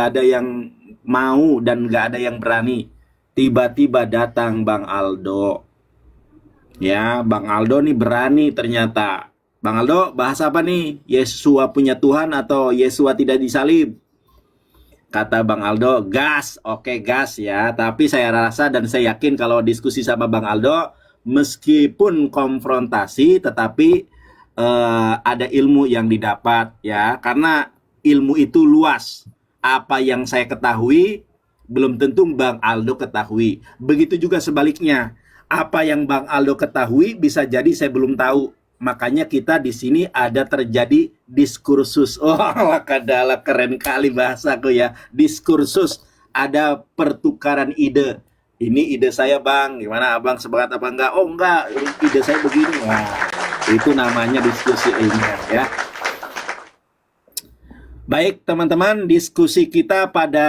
nggak ada yang mau dan nggak ada yang berani. Tiba-tiba datang Bang Aldo. Ya, Bang Aldo nih berani ternyata. Bang Aldo, bahas apa nih? Yesua punya Tuhan atau Yesua tidak disalib? Kata Bang Aldo, gas, oke gas ya. Tapi saya rasa dan saya yakin kalau diskusi sama Bang Aldo, meskipun konfrontasi, tetapi ada ilmu yang didapat ya. Karena ilmu itu luas. Apa yang saya ketahui, belum tentu Bang Aldo ketahui. Begitu juga sebaliknya. Apa yang Bang Aldo ketahui, bisa jadi saya belum tahu. Makanya kita di sini ada terjadi diskursus. Oh, kadala keren kali bahasaku ya. Diskursus, ada pertukaran ide. Ini ide saya Bang, gimana Abang sepakat apa enggak? Oh enggak, ide saya begini. Wah, itu namanya diskusi ilmiah ya. Baik teman-teman, diskusi kita pada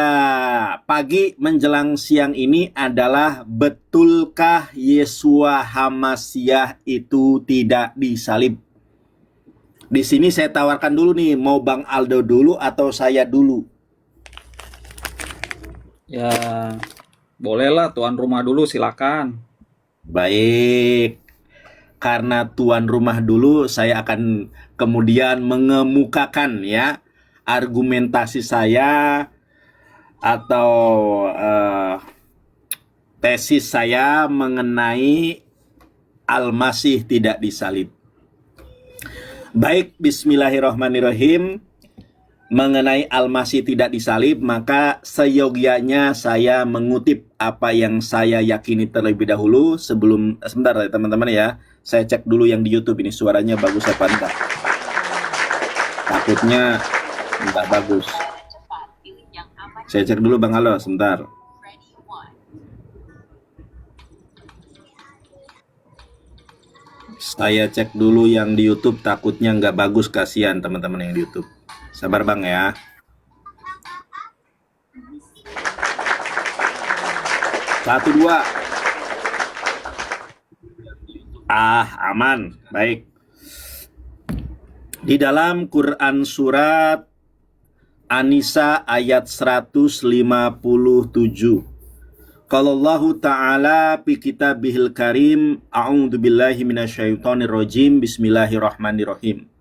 pagi menjelang siang ini adalah betulkah Yesua Hamasyah itu tidak disalib? Di sini saya tawarkan dulu nih, mau Bang Aldo dulu atau saya dulu? Ya, bolehlah tuan rumah dulu, silakan. Baik, karena tuan rumah dulu, saya akan kemudian mengemukakan ya argumentasi saya atau tesis saya mengenai Al-Masih tidak disalib. Baik, bismillahirrahmanirrahim. Mengenai Al-Masih tidak disalib, maka seyogianya saya mengutip apa yang saya yakini terlebih dahulu sebelum, sebentar ya teman-teman ya, saya cek dulu yang di YouTube ini suaranya bagus apa enggak. Takutnya enggak bagus. Saya cek dulu Bang Aldo, sebentar. Saya cek dulu yang di YouTube, takutnya nggak bagus, kasihan teman-teman yang di YouTube. Sabar Bang ya. Satu dua. Aman. Baik. Di dalam Quran surat An-Nisa ayat 157. Kalau Allah Ta'ala fi kitabihil karim, a'udzubillahi minasyaitonirrajim, bismillahirrahmanirrahim.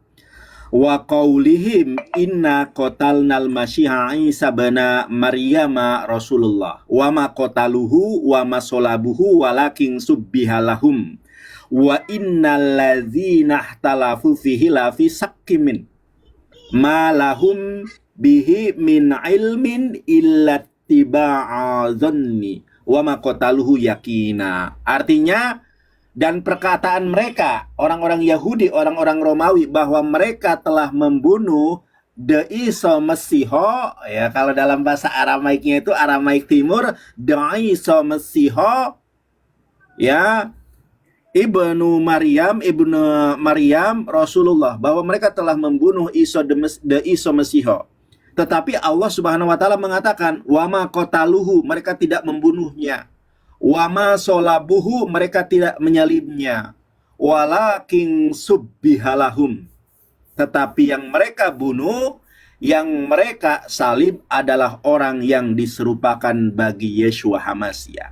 Wa qaulihim inna qatalnal masyiha Isa bana Maryama Rasulullah wa ma qataluhu wa ma salabuhu walakin subbihalahum wa innal ladzina ikhtalafu fihi la fi sakkimin ma lahum bihi min ilmin illa tiba'a dhanni wa ma qataluhu yakina. Artinya, dan perkataan mereka, orang-orang Yahudi, orang-orang Romawi, bahwa mereka telah membunuh The Isa Mesiho, ya kalau dalam bahasa Aramaiknya itu Aramaik Timur, The Isa Mesiho, ya ibnu Maryam Rasulullah, bahwa mereka telah membunuh The Isa Mesiho. Tetapi Allah Subhanahu wa taala mengatakan, wa ma qataluhu, mereka tidak membunuhnya. Wama solabuhu, mereka tidak menyalibnya. Walakin subbihalahum, tetapi yang mereka bunuh, yang mereka salib adalah orang yang diserupakan bagi Yesua Hamasyah.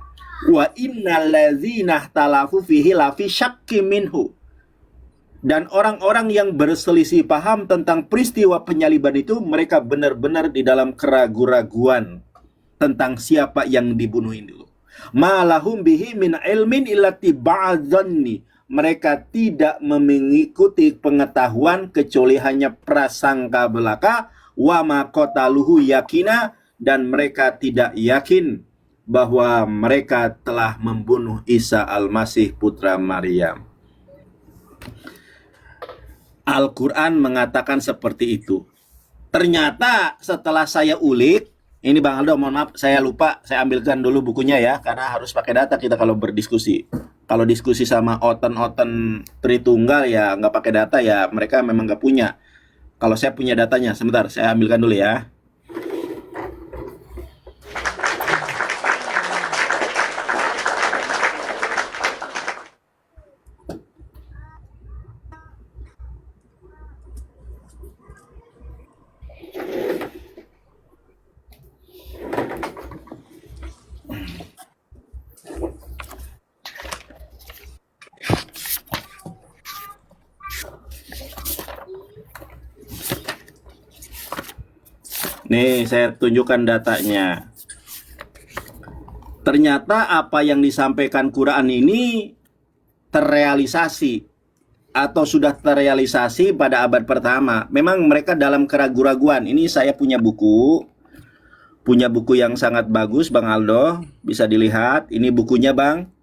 Wa innal ladzina ikhtalafu fihi lafi syakkim minhu. Dan orang-orang yang berselisih paham tentang peristiwa penyaliban itu, mereka benar-benar di dalam keraguan-raguan tentang siapa yang dibunuh dulu. Malahum bihi min ilmin illati ba'dhanni, mereka tidak mengikuti pengetahuan kecuali hanya prasangka belaka. Wa ma qataluhu yakina, dan mereka tidak yakin bahwa mereka telah membunuh Isa Al-Masih putra Maryam. Al-Quran mengatakan seperti itu. Ternyata setelah saya ulik, ini Bang Aldo, mohon maaf, saya lupa, saya ambilkan dulu bukunya ya, karena harus pakai data kita kalau berdiskusi. Kalau diskusi sama oten-oten Tritunggal ya nggak pakai data ya, mereka memang nggak punya. Kalau saya punya datanya, sebentar, saya ambilkan dulu ya. Nih, saya tunjukkan datanya. Ternyata apa yang disampaikan Quran ini terrealisasi atau sudah terrealisasi pada abad pertama. Memang mereka dalam keraguan-raguan. Ini saya punya buku yang sangat bagus, Bang Aldo. Bisa dilihat. Ini bukunya, Bang.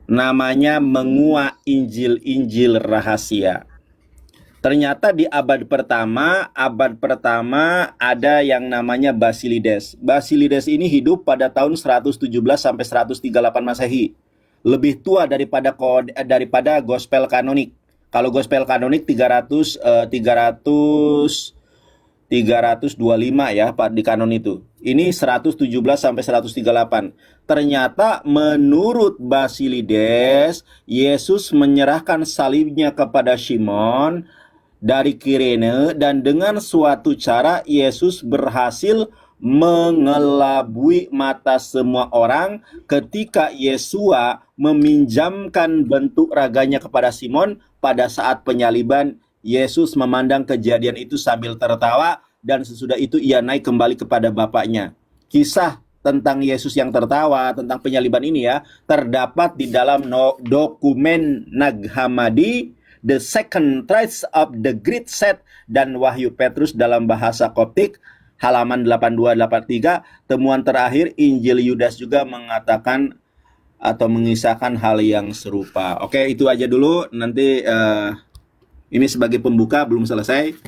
Namanya Menguak Injil-Injil Rahasia. Ternyata di abad pertama ada yang namanya Basilides. Basilides ini hidup pada tahun 117 sampai 138 Masehi. Lebih tua daripada gospel kanonik. Kalau gospel kanonik 325 ya Pak di kanon itu. Ini 117 sampai 138. Ternyata menurut Basilides, Yesus menyerahkan salibnya kepada Simon dari Kirene, dan dengan suatu cara Yesus berhasil mengelabui mata semua orang ketika Yesua meminjamkan bentuk raganya kepada Simon pada saat penyaliban. Yesus memandang kejadian itu sambil tertawa, dan sesudah itu ia naik kembali kepada Bapaknya. Kisah tentang Yesus yang tertawa, tentang penyaliban ini ya, terdapat di dalam dokumen Nag Hammadi, The Second Trials of the Great Set, dan Wahyu Petrus dalam bahasa Koptik, halaman 82-83. Temuan terakhir, Injil Yudas juga mengatakan atau mengisahkan hal yang serupa. Oke, itu aja dulu. Nanti ini sebagai pembuka, belum selesai,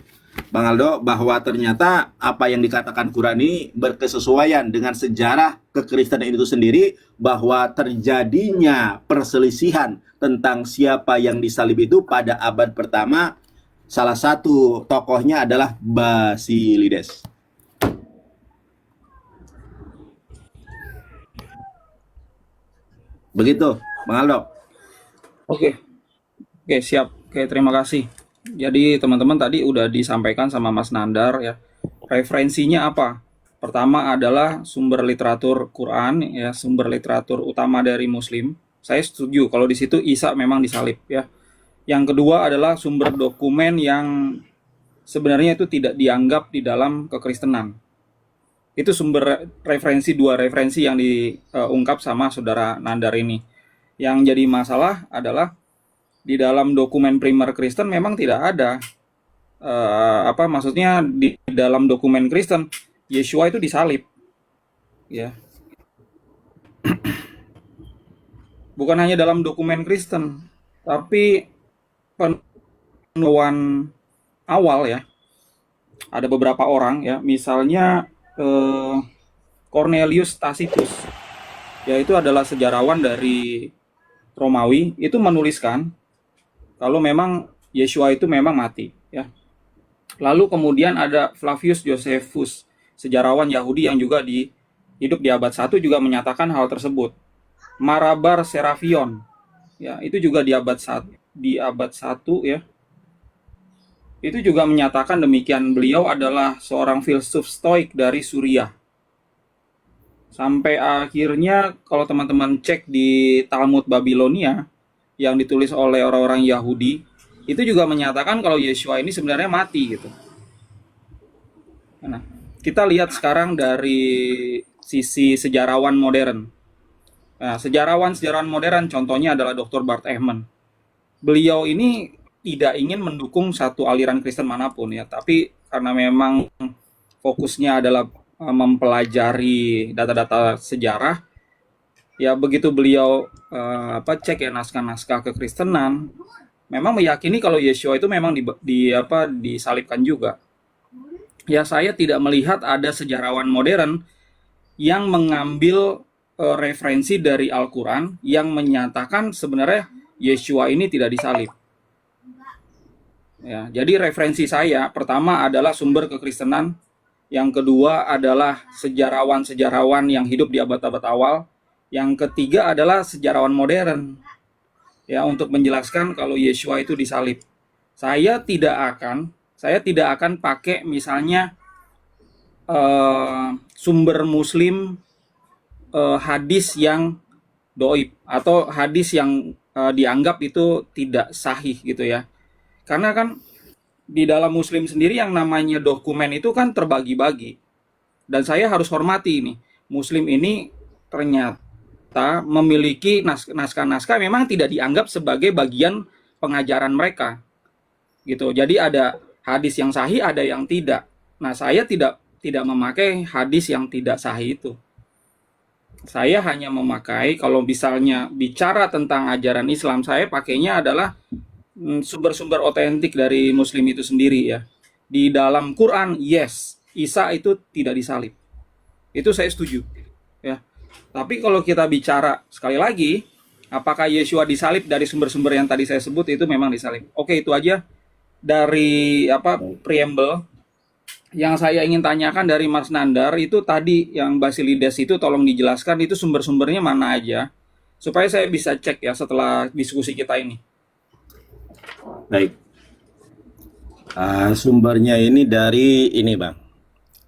Bang Aldo, bahwa ternyata apa yang dikatakan Quran ini berkesesuaian dengan sejarah kekristenan itu sendiri, bahwa terjadinya perselisihan tentang siapa yang disalib itu pada abad pertama. Salah satu tokohnya adalah Basilides. Begitu, Bang Aldo. Oke, siap. Oke, terima kasih. Jadi teman-teman tadi udah disampaikan sama Mas Nandar ya. Referensinya apa? Pertama adalah sumber literatur Quran ya, sumber literatur utama dari Muslim. Saya setuju kalau di situ Isa memang disalib ya. Yang kedua adalah sumber dokumen yang sebenarnya itu tidak dianggap di dalam kekristenan. Itu sumber referensi, dua referensi yang diungkap sama Saudara Nandar ini. Yang jadi masalah adalah di dalam dokumen primer Kristen memang tidak ada maksudnya di dalam dokumen Kristen Yesua itu disalib ya, bukan hanya dalam dokumen Kristen tapi penemuan awal ya, ada beberapa orang ya, misalnya Cornelius Tacitus ya, itu adalah sejarawan dari Romawi, itu menuliskan kalau memang Yesua itu memang mati ya. Lalu kemudian ada Flavius Josephus, sejarawan Yahudi yang juga hidup di abad 1 juga menyatakan hal tersebut. Marabar Serafion ya, itu juga di abad 1 ya. Itu juga menyatakan demikian, beliau adalah seorang filsuf Stoik dari Suriah. Sampai akhirnya kalau teman-teman cek di Talmud Babilonia yang ditulis oleh orang-orang Yahudi, itu juga menyatakan kalau Yesua ini sebenarnya mati gitu. Nah, kita lihat sekarang dari sisi sejarawan modern. Nah, sejarawan modern contohnya adalah Dr. Bart Ehrman. Beliau ini tidak ingin mendukung satu aliran Kristen manapun ya, tapi karena memang fokusnya adalah mempelajari data-data sejarah, ya begitu beliau cek ya naskah-naskah kekristenan, memang meyakini kalau Yesua itu memang disalibkan juga. Ya, saya tidak melihat ada sejarawan modern yang mengambil referensi dari Al-Quran yang menyatakan sebenarnya Yesua ini tidak disalib. Ya, jadi referensi saya pertama adalah sumber kekristenan, yang kedua adalah sejarawan-sejarawan yang hidup di abad-abad awal, yang ketiga adalah sejarawan modern ya, untuk menjelaskan kalau Yesua itu disalib. Saya tidak akan pakai misalnya sumber Muslim, hadis yang doib atau hadis yang dianggap itu tidak sahih gitu ya. Karena kan di dalam Muslim sendiri yang namanya dokumen itu kan terbagi-bagi. Dan saya harus hormati ini. Muslim ini ternyata memiliki naskah-naskah memang tidak dianggap sebagai bagian pengajaran mereka. Gitu. Jadi ada hadis yang sahih, ada yang tidak. Nah, saya tidak memakai hadis yang tidak sahih itu. Saya hanya memakai, kalau misalnya bicara tentang ajaran Islam, saya pakainya adalah sumber-sumber otentik dari Muslim itu sendiri ya. Di dalam Quran, yes, Isa itu tidak disalib. Itu saya setuju. Ya. Tapi kalau kita bicara sekali lagi, apakah Yeshua disalib dari sumber-sumber yang tadi saya sebut itu memang disalib. Oke, itu aja dari preamble. Yang saya ingin tanyakan dari Mas Nandar itu tadi yang Basilides itu tolong dijelaskan itu sumber-sumbernya mana aja supaya saya bisa cek ya setelah diskusi kita ini. Baik. Sumbernya ini dari ini Bang,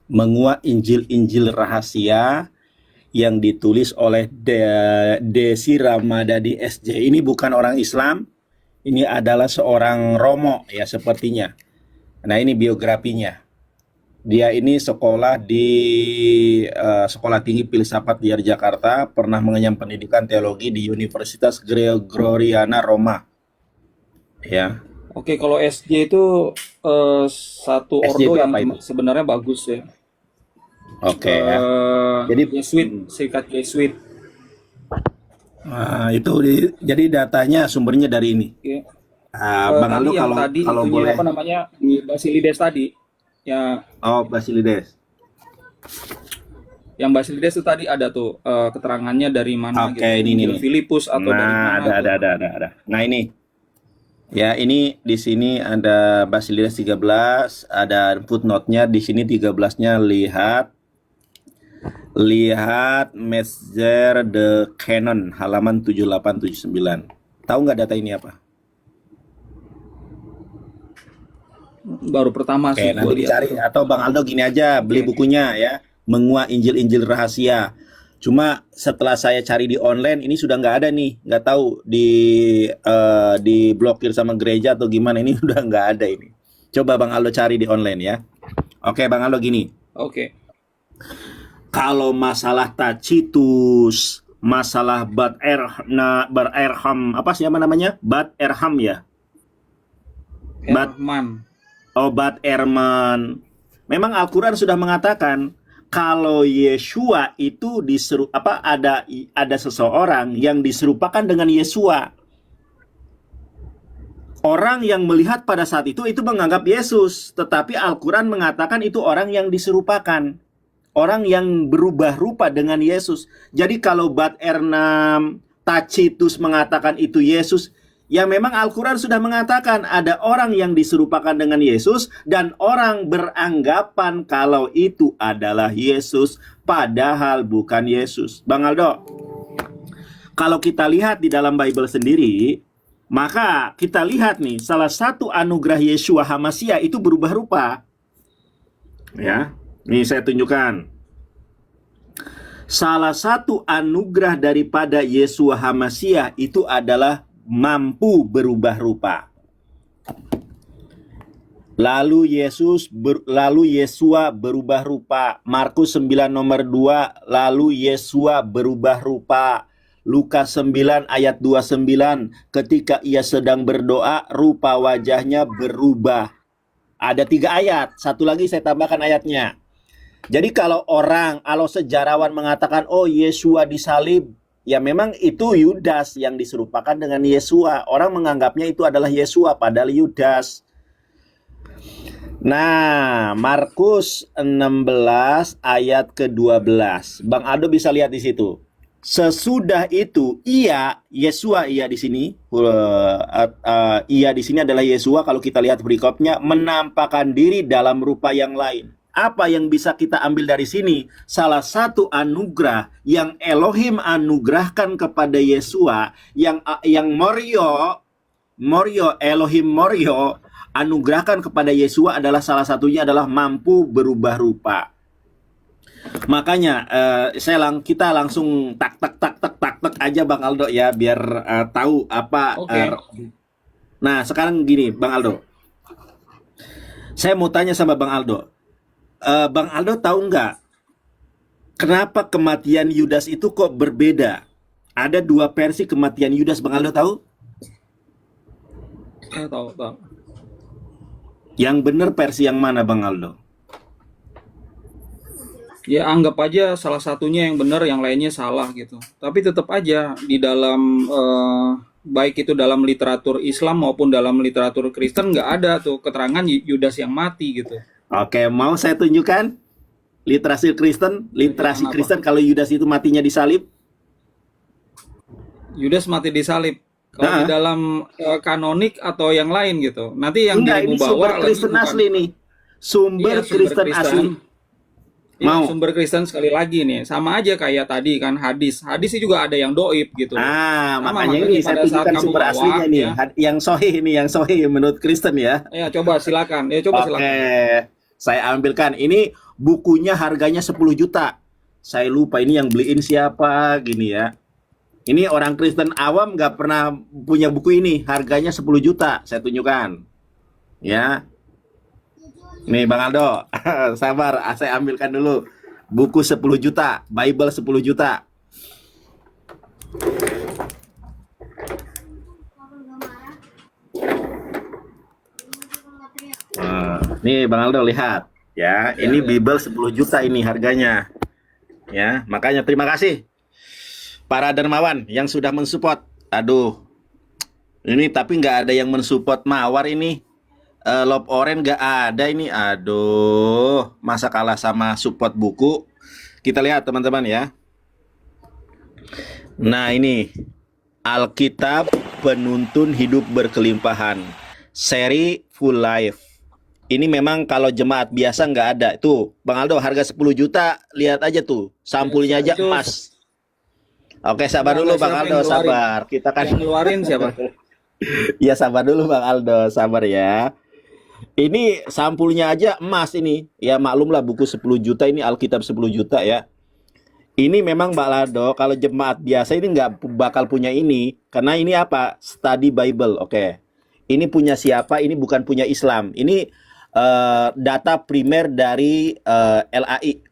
menguak Injil-Injil rahasia yang ditulis oleh Desi Ramadhani SJ. Ini bukan orang Islam, ini adalah seorang Romo ya sepertinya. Nah ini biografinya. Dia ini sekolah di Sekolah Tinggi Filsafat di Yogyakarta, pernah mengenyam pendidikan teologi di Universitas Gregoriana Roma. Ya. Oke, kalau SJ itu satu SJ ordo itu yang apa itu? sebenarnya bagus ya. Oke ya. Jadi Jesuit, serikat Jesuit. jadi datanya sumbernya dari ini. Oke. Bang Tadi Aldo yang kalau tadi kalau itunya boleh. apa namanya di Basilides tadi, ya Oh, Basilides. yang Basilides itu tadi ada tuh keterangannya dari mana Oke, gitu, ini Injil nih. Filipus atau dari Nah, mana tuh. ada. Nah, ini. Ya, ini di sini ada Basilides 13, ada footnote-nya di sini 13-nya lihat Metzger the Canon halaman 7879. Tahu nggak data ini apa? Baru pertama Oke, sih gue nanti lihat dicari itu. atau Bang Aldo gini aja, beli Oke. bukunya ya, menguak Injil-Injil rahasia. Cuma setelah saya cari di online ini sudah nggak ada nih, nggak tahu diblokir sama gereja atau gimana, ini udah nggak ada ini. Coba Bang Aldo cari di online ya. Oke, Bang Aldo gini, Oke. kalau masalah Tacitus, masalah Bad Erham, apa sih namanya? Bad Erham ya? Bad Herman. Obat Erman. Memang Al-Quran sudah mengatakan kalau Yeshua itu ada seseorang yang diserupakan dengan Yeshua. Orang yang melihat pada saat itu menganggap Yesus, tetapi Al-Quran mengatakan itu orang yang diserupakan. Orang yang berubah rupa dengan Yesus. Jadi kalau Bad Ernam, Tacitus mengatakan itu Yesus, ya memang Al-Quran sudah mengatakan ada orang yang diserupakan dengan Yesus dan orang beranggapan kalau itu adalah Yesus padahal bukan Yesus. Bang Aldo, kalau kita lihat di dalam Bible sendiri, maka kita lihat nih salah satu anugerah Yeshua HaMashiach itu berubah rupa. Ya, nih saya tunjukkan. Salah satu anugerah daripada Yeshua HaMashiach itu adalah mampu berubah rupa. Lalu Yeshua berubah rupa. Markus 9 nomor 2, lalu Yeshua berubah rupa. Lukas 9 ayat 29, ketika ia sedang berdoa, rupa wajahnya berubah. Ada 3 ayat, satu lagi saya tambahkan ayatnya. Jadi kalau sejarawan mengatakan, oh Yeshua disalib, ya memang itu Yudas yang diserupakan dengan Yeshua. Orang menganggapnya itu adalah Yeshua, padahal Yudas. Nah, Markus 16 ayat ke-12. Bang Aldo bisa lihat di situ. Sesudah itu Yeshua di sini, di sini adalah Yeshua. Kalau kita lihat berikutnya, menampakkan diri dalam rupa yang lain. Apa yang bisa kita ambil dari sini? Salah satu anugerah yang Elohim anugerahkan kepada Yeshua, yang Elohim Morio anugerahkan kepada Yeshua adalah salah satunya adalah mampu berubah rupa. Makanya kita langsung tak aja Bang Aldo ya, biar tahu apa. Oke. Nah sekarang gini Bang Aldo, Saya mau tanya sama Bang Aldo. Bang Aldo tahu nggak kenapa kematian Yudas itu kok berbeda? Ada dua versi kematian Yudas, Bang Aldo tahu? Tahu, tahu. Yang benar versi yang mana, Bang Aldo? Ya anggap aja salah satunya yang benar, yang lainnya salah gitu. Tapi tetap aja di dalam baik itu dalam literatur Islam maupun dalam literatur Kristen nggak ada tuh keterangan Yudas yang mati gitu. Oke, mau saya tunjukkan literasi Tunjukkan apa? Kristen kalau Yudas itu matinya disalib. Yudas mati disalib. Kalau di Nah, dalam kanonik atau yang lain gitu. Nanti yang enggak, dirimu ini sumber bawa lagi Kristen bukan. asli nih. Sumber Iya, sumber Kristen asli. Kristen. Iya, Mau? sumber Kristen sekali lagi nih. Sama aja kayak tadi kan hadis. Hadis sih juga ada yang doib gitu loh. Sama, Makanya ini saya pada saat tunjukkan kamu sumber bawa aslinya nih. ya. Yang sahih ini, yang sahih menurut Kristen ya. Ya coba silakan. Ya coba Oke, silakan. saya ambilkan. Ini bukunya harganya 10 juta. Saya lupa ini yang beliin siapa gini ya. Ini orang Kristen awam nggak pernah punya buku ini. Harganya 10 juta. Saya tunjukkan. Ya. Nih Bang Aldo. Sabar, saya ambilkan dulu. Buku 10 juta. Bible 10 juta. Nih Bang Aldo lihat. Ya, Ya, ini ya. Bible 10 juta ini harganya. Ya, makanya terima kasih para dermawan yang sudah mensupport. Aduh, ini tapi nggak ada yang mensupport Mawar ini. Love Orange nggak ada ini. Aduh, masa kalah sama support buku. Kita lihat teman-teman ya. Nah ini Alkitab Penuntun Hidup Berkelimpahan, seri full life. Ini memang kalau jemaat biasa nggak ada. Tuh, Bang Aldo harga 10 juta. Lihat aja tuh, sampulnya aja Itu emas. Oke, sabar dulu enggak, Bang siapa Aldo, yang ngeluarin? sabar. Kita kan Yang ngeluarin siapa? ya sabar dulu Bang Aldo, sabar ya. Ini sampulnya aja emas ini. Ya maklum lah buku 10 juta ini Alkitab 10 juta ya. Ini memang Bang Aldo kalau jemaat biasa ini nggak bakal punya ini. Karena ini apa? Study Bible. Oke. Ini punya siapa? Ini bukan punya Islam. Ini data primer dari LAI.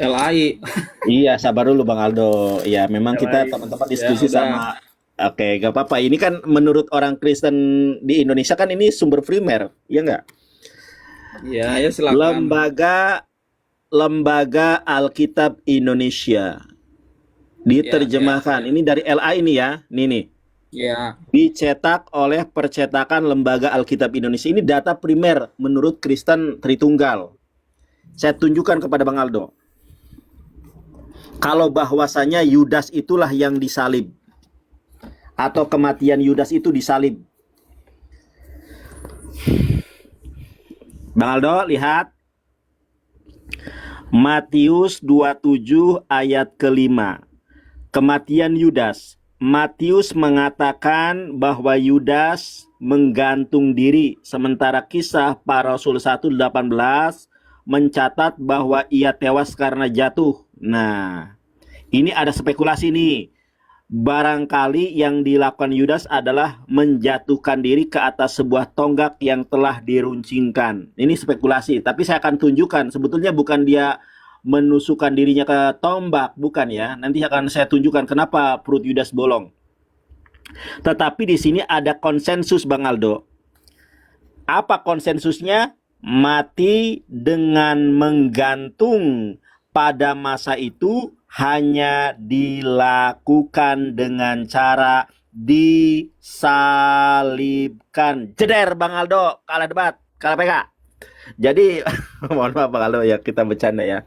LAI. Iya, sabar dulu Bang Aldo. Ya, memang kita LAI. teman-teman Ya diskusi udah. sama. Oke, gak apa-apa. Ini kan menurut orang Kristen di Indonesia kan ini sumber primer, ya nggak? Ya, ya silakan. Lembaga Alkitab Indonesia diterjemahkan. Ya. Ini dari LA ini ya. Nih. Ya, Dicetak oleh Percetakan Lembaga Alkitab Indonesia. Ini data primer menurut Kristen Tritunggal. Saya tunjukkan kepada Bang Aldo. Kalau bahwasanya Yudas itulah yang disalib. Atau kematian Yudas itu disalib. Bang Aldo, lihat. Matius 27 ayat ke-5. Kematian Yudas. Matius mengatakan bahwa Yudas menggantung diri, sementara Kisah Para Rasul 1:18 mencatat bahwa ia tewas karena jatuh. Nah, ini ada spekulasi nih. Barangkali yang dilakukan Yudas adalah menjatuhkan diri ke atas sebuah tonggak yang telah diruncingkan. Ini spekulasi, tapi saya akan tunjukkan sebetulnya bukan dia menusukkan dirinya ke tombak, bukan ya. Nanti akan saya tunjukkan kenapa perut Yudas bolong. Tetapi di sini ada konsensus Bang Aldo. Apa konsensusnya? Mati dengan menggantung pada masa itu hanya dilakukan dengan cara disalibkan. Jeder Bang Aldo, kalah debat, kalah PK. Jadi mohon maaf Bang Aldo ya, kita bercanda ya.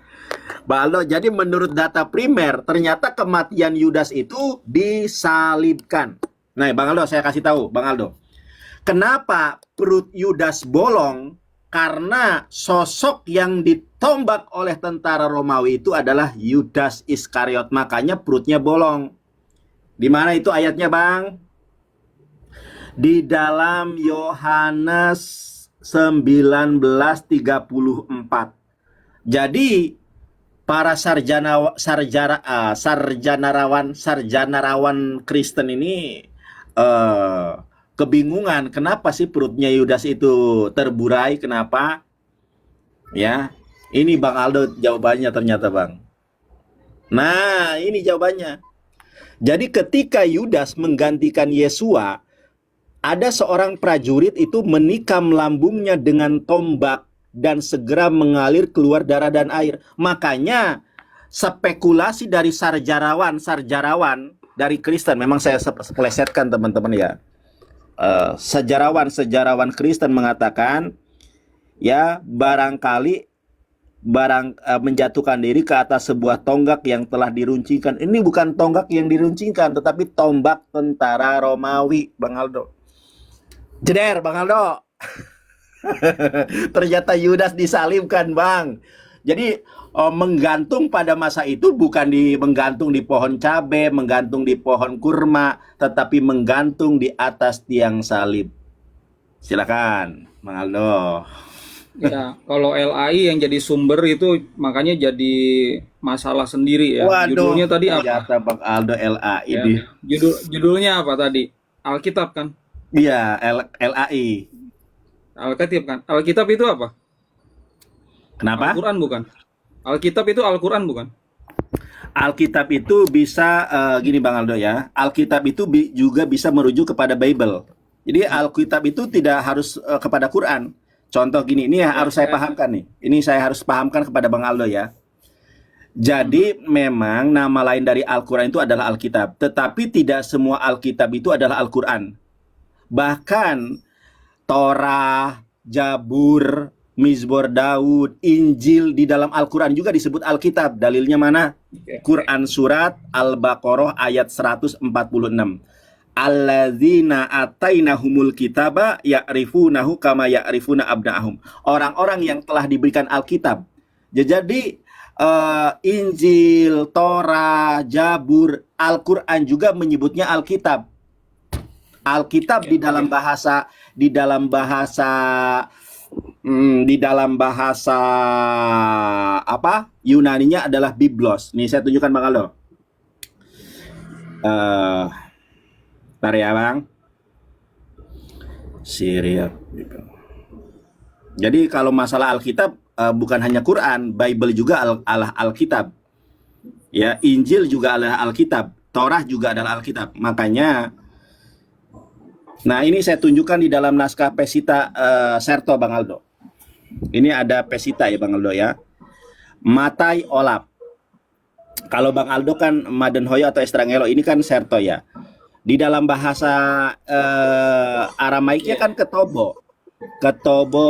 Bang Aldo, jadi menurut data primer ternyata kematian Yudas itu disalibkan. Nah, Bang Aldo saya kasih tahu, Bang Aldo. Kenapa perut Yudas bolong? Karena sosok yang ditombak oleh tentara Romawi itu adalah Yudas Iskariot. Makanya perutnya bolong. Di mana itu ayatnya, Bang? Di dalam Yohanes 19:34. Jadi para sarjanarawan Kristen ini kebingungan kenapa sih perutnya Yudas itu terburai, kenapa? Ya, ini Bang Aldo jawabannya ternyata Bang. Nah, ini jawabannya. Jadi ketika Yudas menggantikan Yesua, ada seorang prajurit itu menikam lambungnya dengan tombak dan segera mengalir keluar darah dan air. Makanya spekulasi dari sarjarawan dari Kristen, memang saya plesetkan teman-teman ya. Sejarawan Kristen mengatakan ya barangkali menjatuhkan diri ke atas sebuah tonggak yang telah diruncingkan. Ini bukan tonggak yang diruncingkan, tetapi tombak tentara Romawi, Bang Aldo. Jeder, Bang Aldo. Ternyata Yudas disalibkan, Bang. Jadi menggantung pada masa itu bukan menggantung di pohon cabe, menggantung di pohon kurma, tetapi menggantung di atas tiang salib. Silakan, Bang Aldo. Ya, kalau LAI yang jadi sumber itu makanya jadi masalah sendiri ya. Waduh, Judulnya tadi apa? ternyata Bang Aldo LAI Ya, di. judulnya apa tadi? Alkitab kan? Iya, LAI. Alkitab kan? Alkitab itu apa? Kenapa? Al-Quran bukan? Alkitab itu Al-Quran bukan? Alkitab itu bisa gini Bang Aldo ya. Alkitab itu juga bisa merujuk kepada Bible. Jadi Alkitab itu tidak harus kepada Quran. Contoh gini, ini harus saya pahamkan nih. Ini saya harus pahamkan kepada Bang Aldo ya. Jadi memang nama lain dari Al-Quran itu adalah Alkitab. Tetapi tidak semua Alkitab itu adalah Al-Quran. Bahkan Torah, Jabur, Mizmor Daud, Injil di dalam Al-Quran juga disebut Alkitab. Dalilnya mana? Quran surat Al-Baqarah ayat 146. Alladzina atainahumul kitaba ya'rifunahu kama ya'rifuna abna'ahum. Orang-orang yang telah diberikan Alkitab. Jadi Injil, Torah, Jabur, Al-Quran juga menyebutnya Alkitab. Alkitab di dalam bahasa apa? Yunaninya adalah Biblos. Nih saya tunjukkan Bang Aldo. Bentar ya Bang. Syria. Jadi kalau masalah Alkitab bukan hanya Quran, Bible juga Alkitab. Ya, Injil juga adalah Alkitab, Torah juga adalah Alkitab. Makanya nah ini saya tunjukkan di dalam naskah Pesita Serto Bang Aldo. Ini ada Pesita ya Bang Aldo ya. Matai Olap. Kalau Bang Aldo kan Madenhoyo atau Estrangelo, ini kan Serto ya. Di dalam bahasa Aramaiknya kan ketobo. Ketobo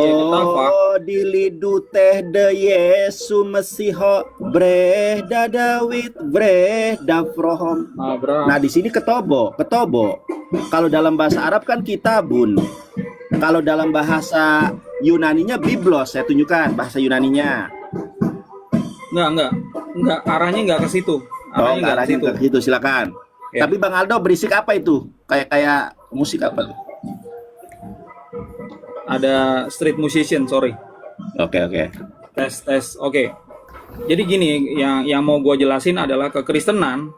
dilidu teh de Yesu Mesiho breh Dawid breh Dafrohom. Nah di sini ketobo. Kalau dalam bahasa Arab kan kitabun. Kalau dalam bahasa Yunaninya Biblos. Saya tunjukkan bahasa Yunaninya. Enggak. Arahnya enggak ke situ. Arahnya ke situ. Silakan. Ya. Tapi Bang Aldo berisik apa itu? Kayak musik apa tuh? Ada street musician, sorry. Oke. Tes. Oke. Jadi gini, yang mau gue jelasin adalah kekristenan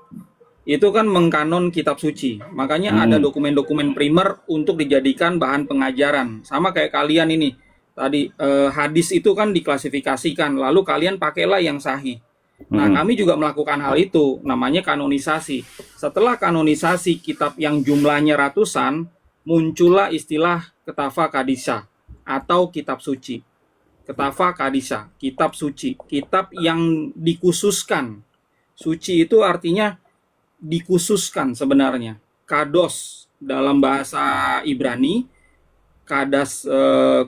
itu kan mengkanon kitab suci. Makanya ada dokumen-dokumen primer untuk dijadikan bahan pengajaran. Sama kayak kalian ini. Tadi hadis itu kan diklasifikasikan, lalu kalian pakailah yang sahih. Nah, kami juga melakukan hal itu, namanya kanonisasi. Setelah kanonisasi kitab yang jumlahnya ratusan, muncullah istilah Ketava Kadisa atau kitab suci. Ketava Kadisa, kitab suci, kitab yang dikhususkan. Suci itu artinya dikhususkan sebenarnya. Kados dalam bahasa Ibrani, kadas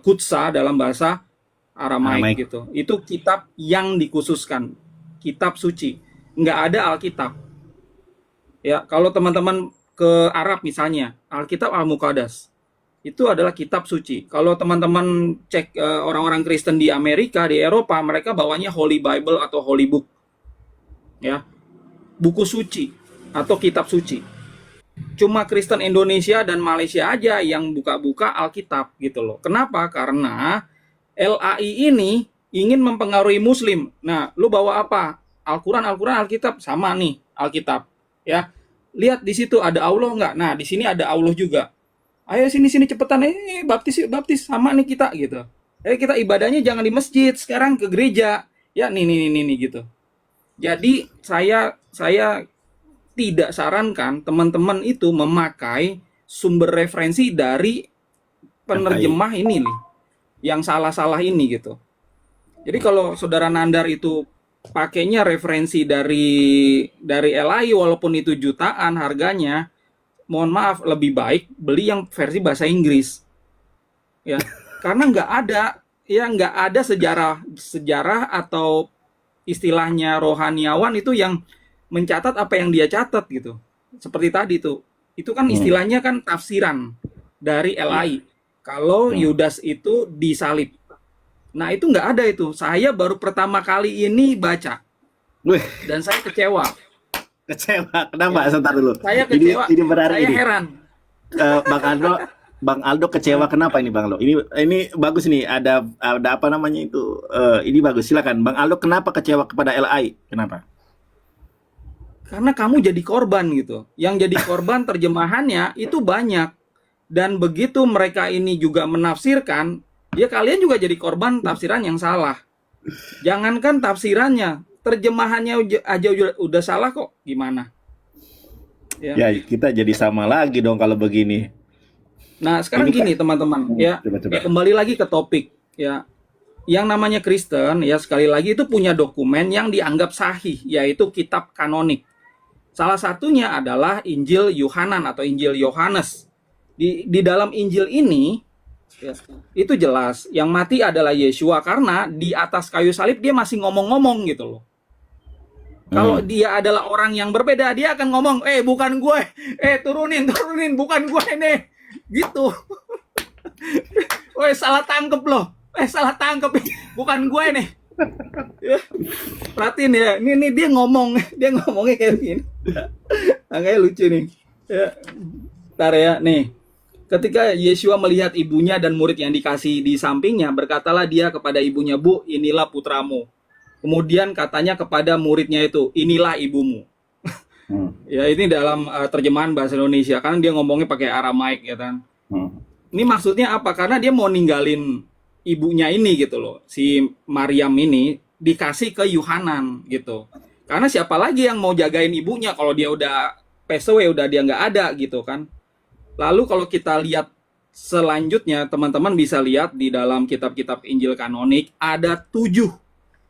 kutsa dalam bahasa Aramaik gitu. Itu kitab yang dikhususkan. Kitab suci, nggak ada Alkitab. Ya, kalau teman-teman ke Arab misalnya, Alkitab Al-Muqaddas itu adalah kitab suci. Kalau teman-teman cek orang-orang Kristen di Amerika, di Eropa, mereka bawanya Holy Bible atau Holy Book, ya, buku suci atau kitab suci. Cuma Kristen Indonesia dan Malaysia aja yang buka-buka Alkitab gitu loh. Kenapa? Karena LAI ini ingin mempengaruhi Muslim. Nah, lu bawa apa? Al-Quran, Alkitab, sama nih Alkitab. Ya, lihat di situ ada Allah nggak? Nah, di sini ada Allah juga. Ayo sini cepetan, baptis yuk, baptis sama nih kita gitu. Kita ibadahnya jangan di masjid, sekarang ke gereja. Ya nih gitu. Jadi saya tidak sarankan teman-teman itu memakai sumber referensi dari penerjemah ini nih, yang salah-salah ini gitu. Jadi kalau saudara Nandar itu pakainya referensi dari LAI walaupun itu jutaan harganya, mohon maaf lebih baik beli yang versi bahasa Inggris. Ya, karena nggak ada sejarah atau istilahnya rohaniawan itu yang mencatat apa yang dia catat gitu. Seperti tadi tuh. Itu kan istilahnya kan tafsiran dari LAI. Kalau Yudas itu disalib. Nah, itu nggak ada itu. Saya baru pertama kali ini baca. Dan saya kecewa. Kecewa. Kenapa? Sebentar dulu. Saya kecewa. Ini menarik saya ini. Heran. Bang Aldo kecewa kenapa ini Bang Aldo? Ini bagus nih, ada apa namanya itu? Ini bagus, silakan Bang Aldo, kenapa kecewa kepada LAI? Kenapa? Karena kamu jadi korban gitu. Yang jadi korban terjemahannya itu banyak. Dan begitu mereka ini juga menafsirkan, ya kalian juga jadi korban tafsiran yang salah. Jangankan tafsirannya, terjemahannya aja udah salah kok. Gimana? Ya kita jadi sama lagi dong kalau begini. Nah, sekarang gini teman-teman, ya kembali lagi ke topik, ya. Yang namanya Kristen, ya sekali lagi itu punya dokumen yang dianggap sahih, yaitu kitab kanonik. Salah satunya adalah Injil Yohanan atau Injil Yohanes. Di dalam Injil ini, ya, itu jelas yang mati adalah Yesua karena di atas kayu salib dia masih ngomong-ngomong gitu loh. Kalau dia adalah orang yang berbeda, dia akan ngomong, bukan gue, turunin, bukan gue nih. Gitu. Woi, salah tangkep loh. Salah tangkep. Bukan gue nih. Ya. Perhatiin ya. Ini dia ngomongnya kayak gini. Kayak lucu nih. Ya. Bentar ya, nih. Ketika Yesua melihat ibunya dan murid yang dikasih di sampingnya, berkatalah dia kepada ibunya, "Bu, inilah putramu." Kemudian katanya kepada muridnya itu, "Inilah ibumu." Ya, ini dalam terjemahan bahasa Indonesia, karena dia ngomongnya pakai Aramaik ya kan. Ini maksudnya apa? Karena dia mau ninggalin ibunya ini gitu loh. Si Maryam ini dikasih ke Yohanan gitu. Karena siapa lagi yang mau jagain ibunya kalau dia udah pass away, udah dia nggak ada gitu kan. Lalu kalau kita lihat selanjutnya, teman-teman bisa lihat di dalam kitab-kitab Injil kanonik ada 7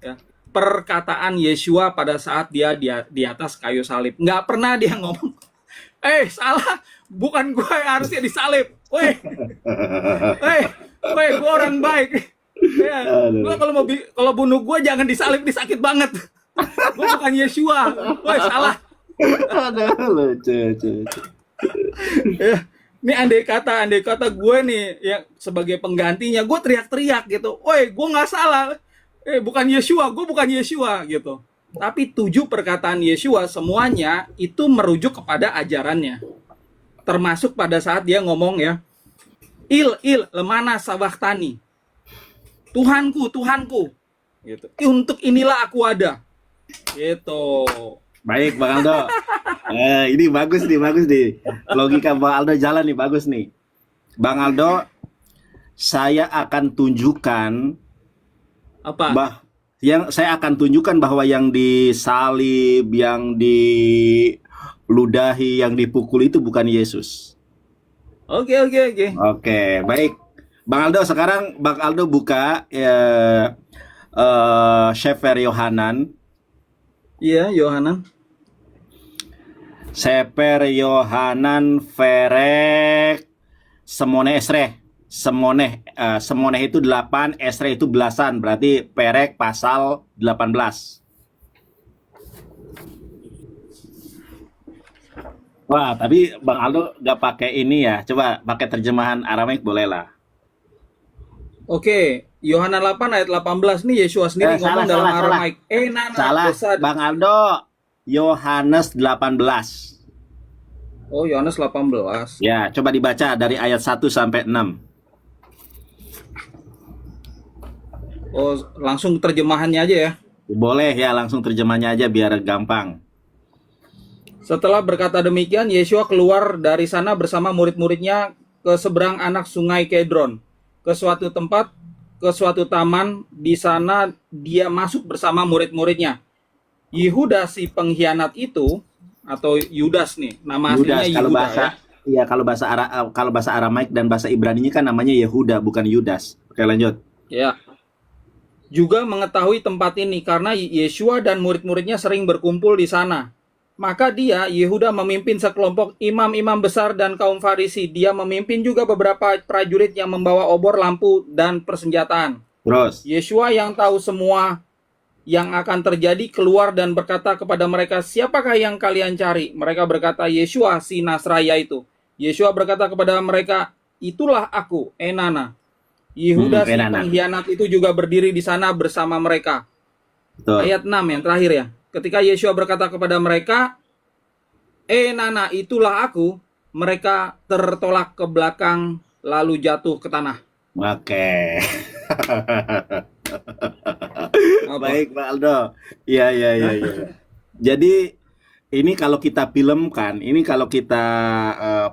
ya, perkataan Yesua pada saat dia di atas kayu salib. Nggak pernah dia ngomong, salah, bukan gue harusnya disalib. Weh, gue orang baik. Gue kalau bunuh gue jangan disalib, disakit banget. Gue bukan Yesua. Weh, salah. Ada lucu. Ya, ini andai kata gue nih yang sebagai penggantinya, gue teriak-teriak gitu. Woi, gue nggak salah. Bukan Yesua, gue bukan Yesua gitu. Tapi 7 perkataan Yesua semuanya itu merujuk kepada ajarannya. Termasuk pada saat dia ngomong ya, Il, lemana sabahtani. Tuhanku. Gitu. Untuk inilah aku ada. Gitu. Baik Bang Aldo. Ini bagus nih. Logika Bang Aldo jalan nih, bagus nih. Bang Aldo, saya akan tunjukkan saya akan tunjukkan bahwa yang disalib, yang diludahi, yang dipukul itu bukan Yesus. Oke. Oke, baik. Bang Aldo, sekarang Bang Aldo buka Sefer Yohanan. Iya, Yohanan. Sefer Yohanan Ferek Semone Esre. Semone itu 8, Esre itu belasan, berarti Perek pasal 18. Wah, tapi Bang Aldo gak pakai ini ya. Coba pakai terjemahan Aramaik boleh lah. Oke, Yohanan 8 ayat 18 nih Yesua sendiri ngomong dalam Aramaik. Salah, Bang Aldo. Yohanes 18. Oh, Yohanes 18. Ya, coba dibaca dari ayat 1 sampai 6. Oh, langsung terjemahannya aja ya. Boleh ya, langsung terjemahnya aja biar gampang. Setelah berkata demikian, Yesua keluar dari sana bersama murid-muridnya ke seberang anak sungai Kedron, ke suatu tempat, ke suatu taman. Di sana dia masuk bersama murid-muridnya. Yehuda si pengkhianat itu, atau Yudas nih, nama Yudas aslinya kalau Yehuda bahasa ya. iya kalau bahasa Aramaik dan bahasa Ibraninya kan namanya Yehuda bukan Yudas. Oke, lanjut. Ya. Juga mengetahui tempat ini karena Yeshua dan murid-muridnya sering berkumpul di sana. Maka dia, Yehuda, memimpin sekelompok imam-imam besar dan kaum Farisi. Dia memimpin juga beberapa prajurit yang membawa obor, lampu, dan persenjataan. Terus. Yeshua yang tahu semua yang akan terjadi keluar dan berkata kepada mereka, "Siapakah yang kalian cari?" Mereka berkata, "Yeshua si Nasraya itu." Yeshua berkata kepada mereka, "Itulah aku, Enana." Yehuda si Enana. pengkhianat itu juga berdiri di sana bersama mereka. Betul. Ayat 6 yang terakhir ya. Ketika Yeshua berkata kepada mereka, "Enana, itulah aku," mereka tertolak ke belakang lalu jatuh ke tanah. Oke. Apa? Baik, Pak Aldo. Iya. Jadi ini kalau kita filmkan, ini kalau kita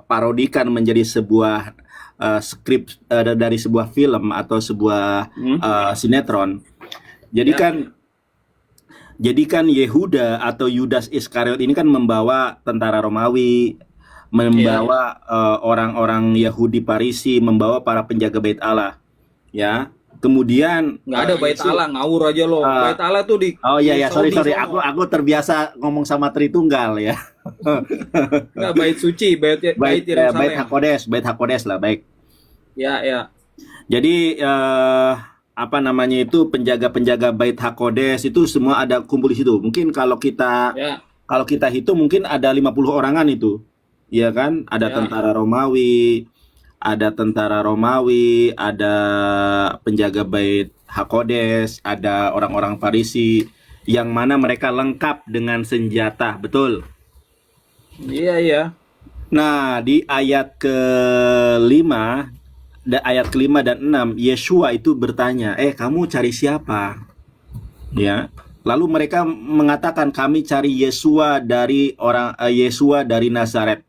parodikan menjadi sebuah skrip dari sebuah film atau sebuah sinetron. Jadi kan Yehuda atau Yudas Iskariot ini kan membawa tentara Romawi, membawa orang-orang Yahudi Parisi, membawa para penjaga Bait Allah. Ya. Kemudian Nggak ada bait Allah, ngawur aja lo. Bait Allah tuh di Oh iya Saudi sorry. sono. Aku terbiasa ngomong sama Tritunggal ya. Nggak, bait suci, bait Yerusalem. Bait Hakodes lah, baik. Ya. Jadi apa namanya itu penjaga-penjaga Bait Hakodes itu semua ada kumpul di situ. Mungkin kalau kita hitung mungkin ada 50 orangan itu. Iya kan? Ada tentara Romawi, ada penjaga Bait Hakodes, ada orang-orang Farisi yang mana mereka lengkap dengan senjata, betul? Iya. Nah, di ayat kelima dan 6, Yeshua itu bertanya, kamu cari siapa? Ya. Lalu mereka mengatakan, kami cari Yeshua dari Nazaret.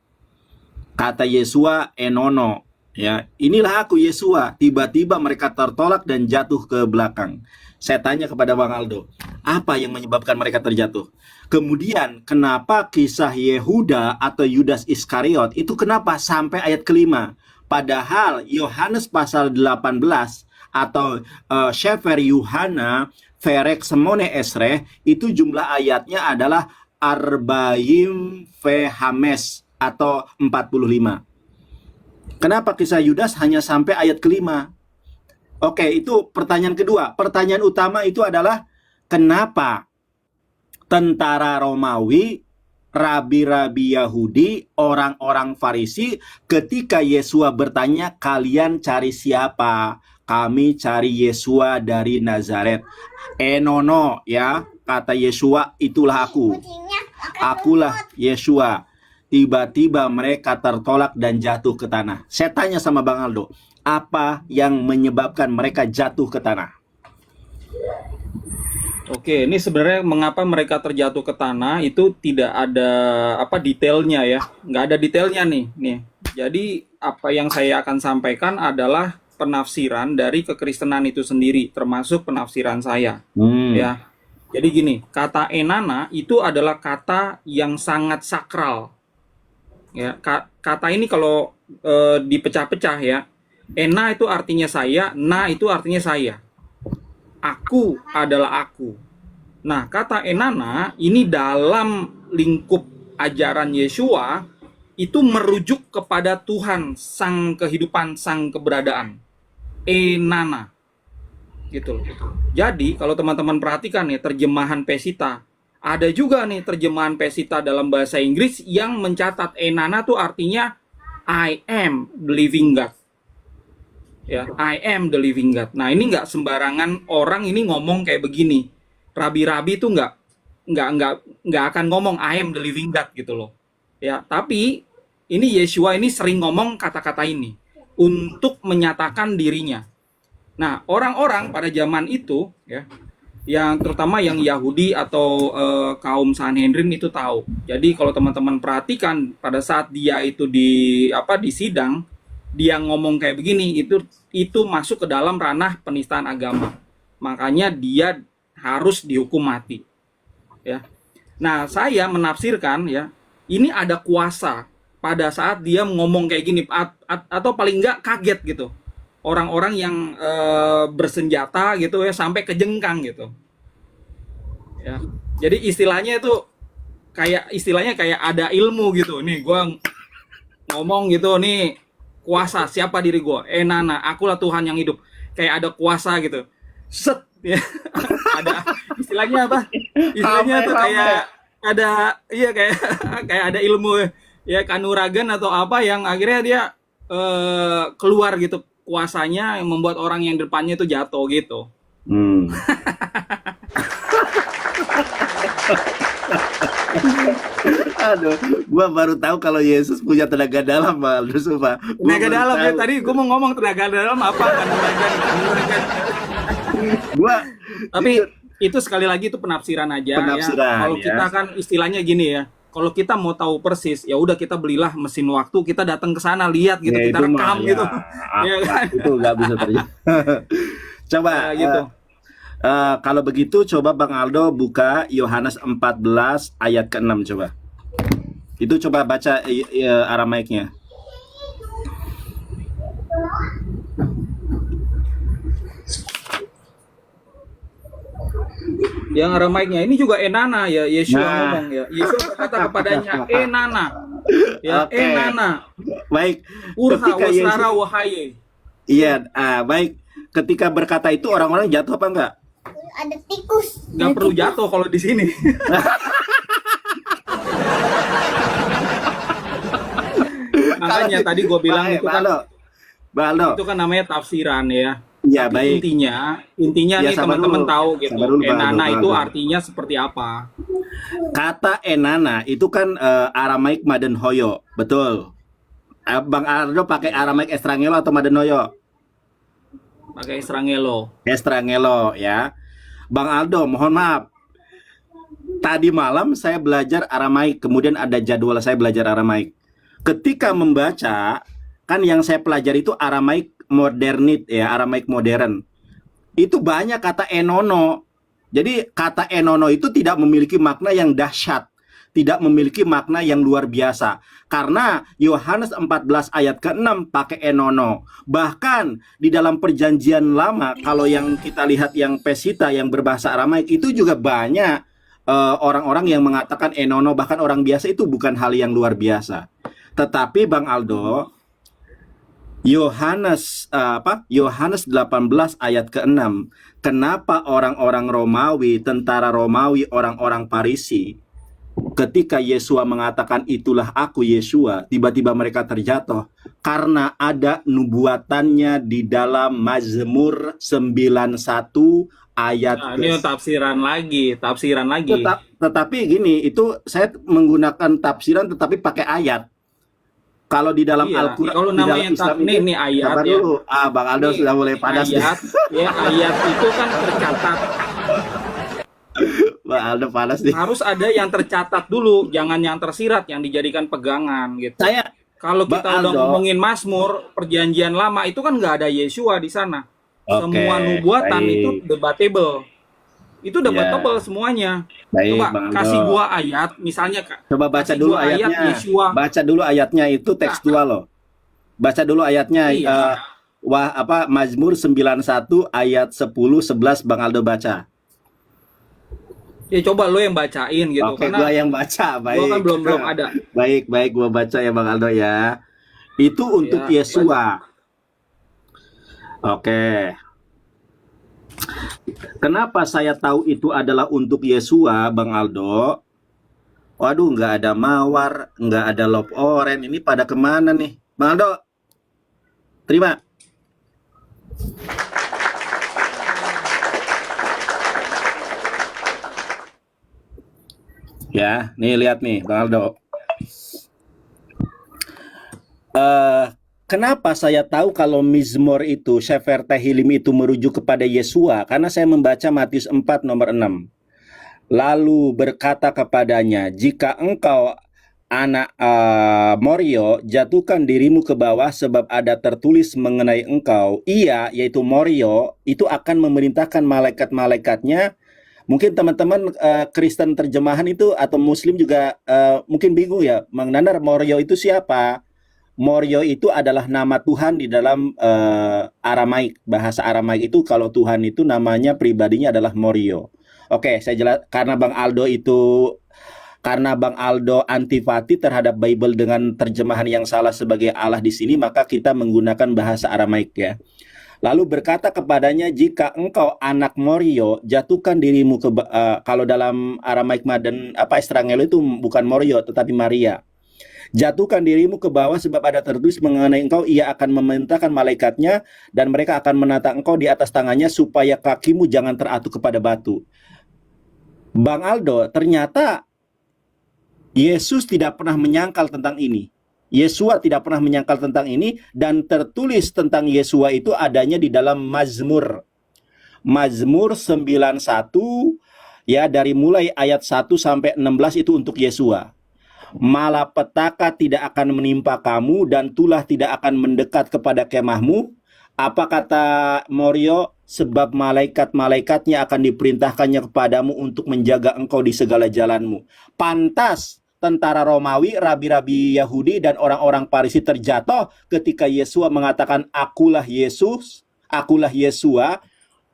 Kata Yeshua, Enono. Ya, inilah aku Yeshua. Tiba-tiba mereka tertolak dan jatuh ke belakang. Saya tanya kepada Bang Aldo, apa yang menyebabkan mereka terjatuh? Kemudian, kenapa kisah Yehuda atau Yudas Iskariot itu kenapa sampai ayat kelima? Padahal Yohanes pasal 18 atau Sefer Yuhana Verek Semone Esre itu jumlah ayatnya adalah Arbaim Vehames atau 45. Kenapa kisah Yudas hanya sampai ayat kelima? Oke, itu pertanyaan kedua. Pertanyaan utama itu adalah kenapa tentara Romawi, rabi-rabi Yahudi, orang-orang Farisi, ketika Yesua bertanya, kalian cari siapa? Kami cari Yesua dari Nazaret. Enono, ya, kata Yesua, itulah aku. Akulah Yesua. Tiba-tiba mereka tertolak dan jatuh ke tanah. Saya tanya sama Bang Aldo, apa yang menyebabkan mereka jatuh ke tanah? Oke, ini sebenarnya mengapa mereka terjatuh ke tanah itu tidak ada detailnya ya, nggak ada detailnya nih. Jadi apa yang saya akan sampaikan adalah penafsiran dari kekristenan itu sendiri, termasuk penafsiran saya. Ya, jadi gini, kata enana itu adalah kata yang sangat sakral. Ya, kata ini kalau dipecah-pecah ya, ena itu artinya saya, na itu artinya saya. Aku adalah aku. Nah, kata enana ini dalam lingkup ajaran Yeshua itu merujuk kepada Tuhan, sang kehidupan, sang keberadaan. Enana. Gitu loh. Jadi, kalau teman-teman perhatikan nih terjemahan Pesita, ada juga nih terjemahan Pesita dalam bahasa Inggris yang mencatat enana tuh artinya I am the living God. Ya, I am the living God. Nah, ini nggak sembarangan orang ini ngomong kayak begini. Rabi-rabi itu nggak akan ngomong I am the living God gitu loh. Ya, tapi ini Yeshua ini sering ngomong kata-kata ini untuk menyatakan dirinya. Nah, orang-orang pada zaman itu ya, yang terutama yang Yahudi atau kaum Sanhedrin itu tahu. Jadi kalau teman-teman perhatikan pada saat dia itu di sidang, dia ngomong kayak begini, itu masuk ke dalam ranah penistaan agama. Makanya dia harus dihukum mati. Ya. Nah, saya menafsirkan ya, ini ada kuasa pada saat dia ngomong kayak gini, atau paling enggak kaget gitu. Orang-orang yang bersenjata gitu ya, sampai kejengkang gitu. Ya. Jadi istilahnya kayak ada ilmu gitu. Nih gua ngomong gitu, nih kuasa, siapa diri gue, nana, akulah Tuhan yang hidup, kayak ada kuasa gitu, set ya. Ada istilahnya apa, istilahnya tuh kayak ada, iya, kayak kayak ada ilmu ya, kanuragan atau apa yang akhirnya dia keluar gitu kuasanya, yang membuat orang yang depannya itu jatuh gitu. Aduh, gua baru tahu kalau Yesus punya tenaga dalam, Bang Aldo, sumpah. Tenaga dalam ya, tadi gue mau ngomong tenaga dalam apa, kanuragan. Gua Tapi itu sekali lagi itu penafsiran aja Penafsiran, ya. Kalau ya. kita kan istilahnya gini ya. Kalau kita mau tahu persis, ya udah kita belilah mesin waktu, kita datang ke sana, lihat gitu, Ya, kita itu mah, rekam ya. gitu. Ya kan? Itu nggak bisa terjadi. Coba Ya, gitu. kalau begitu coba Bang Aldo buka Yohanes 14 ayat ke-6 coba. Itu coba baca Aramaiknya. Yang Aramaiknya ini juga enana ya, Yesus Nah. ngomong ya. Yesus berkata kepadanya, enana. Ya, Oke. enana. Baik. Urha Ketika Yesus, wasrara wahaye. iya, baik. Ketika berkata itu orang-orang jatuh apa enggak? Ada tikus. Nggak perlu jatuh kalau di sini. Makanya tadi gue bilang Baik, itu Bang kan, Aldo. Bang Aldo. itu kan namanya tafsiran ya. Ya, Tapi baik. intinya Ya, nih sabar teman-teman dulu. tahu gitu. Sabar dulu, Bang Enana Aldo, itu Bang Aldo. artinya seperti apa? Kata enana itu kan Aramaik Madenhoyo, betul. Bang Aldo pakai Aramaik Estrangelo atau Madenhoyo? Pakai Estrangelo. Estrangelo ya. Bang Aldo, mohon maaf. Tadi malam saya belajar Aramaik, kemudian ada jadwal saya belajar Aramaik. Ketika membaca, kan yang saya pelajari itu Aramaik modernit ya, Aramaik modern. Itu banyak kata enono. Jadi kata enono itu tidak memiliki makna yang dahsyat, tidak memiliki makna yang luar biasa. Karena Yohanes 14 ayat ke-6 pakai enono. Bahkan di dalam perjanjian lama, kalau yang kita lihat yang Pesita yang berbahasa Aramaik itu juga banyak orang-orang yang mengatakan enono, bahkan orang biasa, itu bukan hal yang luar biasa. Tetapi Bang Aldo, Yohanes 18 ayat ke-6, kenapa orang-orang Romawi, tentara Romawi, orang-orang Parisi, ketika Yesua mengatakan itulah aku Yesua, tiba-tiba mereka terjatuh karena ada nubuatannya di dalam Mazmur 91 ayat Nah, ini tafsiran lagi. tetapi gini, itu saya menggunakan tafsiran tetapi pakai ayat. Kalau di dalam Iya, Al-Quran, kalau di dalam namanya Islam itu, ini ayat sabar ya. dulu. Bang Aldo Ini sudah mulai panas nih. ayat, ya, ayat itu kan tercatat. Bang Aldo panas nih. Harus ada yang tercatat dulu, jangan yang tersirat, yang dijadikan pegangan gitu. Saya Kalau Bang kita udah Aldo. ngomongin Mazmur, perjanjian lama itu kan nggak ada Yesua di sana. Semua Oke, nubuatan baik. itu debatable. Itu debatable semuanya. Baik, Coba Bang Aldo. kasih gua ayat, misalnya Coba baca kasih dulu gua ayat ayatnya. Yesua. Baca dulu ayatnya, itu tekstual loh. Baca dulu ayatnya. Iya. Mazmur 91 ayat 10 11 Bang Aldo baca. Ya coba lo yang bacain gitu, Oke, karena gua yang baca. Baik. gua kan belum ada. Baik, gua baca ya Bang Aldo ya. Itu untuk Ya, Yesua. Oke. Kenapa saya tahu itu adalah untuk Yesua, Bang Aldo? Waduh, nggak ada mawar, nggak ada love orange. Ini pada kemana nih? Bang Aldo, terima. Ya, nih lihat nih, Bang Aldo. Kenapa saya tahu kalau Mizmor itu, Sefer Tehillim itu merujuk kepada Yesua? Karena saya membaca Matius 4 nomor 6. Lalu berkata kepadanya, jika engkau anak Morio, jatuhkan dirimu ke bawah sebab ada tertulis mengenai engkau. Ia, yaitu Morio, itu akan memerintahkan malaikat-malaikatnya. Mungkin teman-teman Kristen terjemahan itu atau Muslim juga mungkin bingung ya, Mang Nandar, Morio itu siapa? Morio itu adalah nama Tuhan di dalam Aramaik. Bahasa Aramaik itu kalau Tuhan itu namanya pribadinya adalah Morio. Oke, saya jelas karena Bang Aldo antipati terhadap Bible dengan terjemahan yang salah sebagai Allah di sini, maka kita menggunakan bahasa Aramaik ya. Lalu berkata kepadanya, jika engkau anak Morio, jatuhkan dirimu ke kalau dalam Aramaik dan Estrangelo itu bukan Morio tetapi Maria. Jatuhkan dirimu ke bawah sebab ada tertulis mengenai engkau, ia akan memerintahkan malaikatnya dan mereka akan menata engkau di atas tangannya supaya kakimu jangan teratuk kepada batu. Bang Aldo, ternyata Yesus tidak pernah menyangkal tentang ini. Yesua tidak pernah menyangkal tentang ini, dan tertulis tentang Yesua itu adanya di dalam Mazmur. Mazmur 91 ya, dari mulai ayat 1 sampai 16 itu untuk Yesua. Malapetaka tidak akan menimpa kamu dan tulah tidak akan mendekat kepada kemahmu. Apa kata Morio? Sebab malaikat-malaikatnya akan diperintahkannya kepadamu untuk menjaga engkau di segala jalanmu. Pantas tentara Romawi, rabi-rabi Yahudi, dan orang-orang Farisi terjatuh ketika Yesua mengatakan, akulah Yesus, akulah Yesua.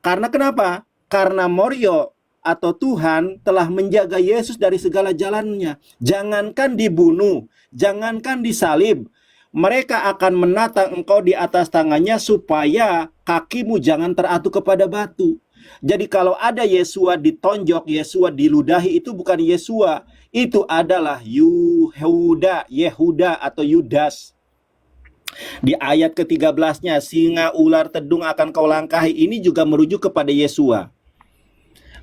Karena kenapa? Karena Morio atau Tuhan telah menjaga Yesus dari segala jalannya. Jangankan dibunuh, jangankan disalib, mereka akan menata engkau di atas tangannya supaya kakimu jangan teratuk kepada batu. Jadi kalau ada Yesua ditonjok, Yesua diludahi, itu bukan Yesua, itu adalah Yehuda atau Yudas. Di ayat ke-13-nya, singa ular tedung akan kau langkahi, ini juga merujuk kepada Yesua.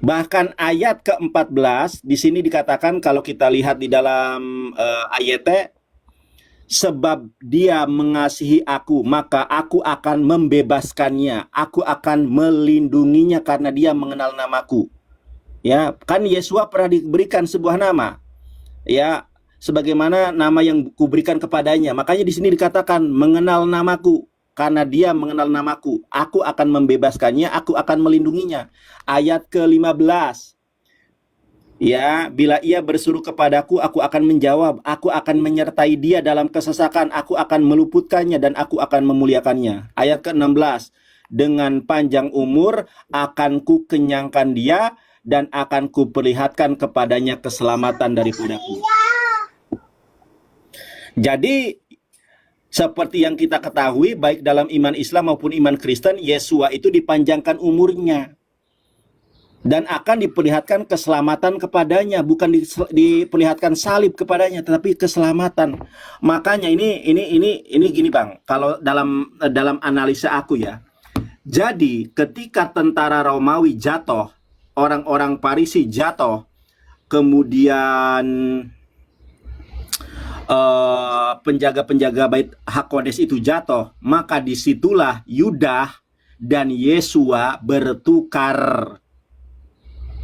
Bahkan ayat ke-14 di sini dikatakan, kalau kita lihat di dalam ayatnya, sebab dia mengasihi aku, maka aku akan membebaskannya, aku akan melindunginya karena dia mengenal namaku. Ya, kan Yesua pernah diberikan sebuah nama, ya, sebagaimana nama yang kuberikan kepadanya. Makanya di sini dikatakan mengenal namaku, karena dia mengenal namaku, aku akan membebaskannya, aku akan melindunginya. Ayat ke-15. Ya, bila ia berseru kepadaku, aku akan menjawab, aku akan menyertai dia dalam kesesakan, aku akan meluputkannya dan aku akan memuliakannya. Ayat ke-16, dengan panjang umur akan ku kenyangkan dia dan akan ku perlihatkan kepadanya keselamatan daripadaku. Jadi, seperti yang kita ketahui, baik dalam iman Islam maupun iman Kristen, Yesua itu dipanjangkan umurnya dan akan diperlihatkan keselamatan kepadanya, bukan diperlihatkan salib kepadanya, tetapi keselamatan. Makanya ini gini Bang, kalau dalam analisa aku ya. Jadi ketika tentara Romawi jatuh, orang-orang Farisi jatuh, kemudian penjaga-penjaga bait Hakodes itu jatuh, maka disitulah Yudas dan Yesua bertukar.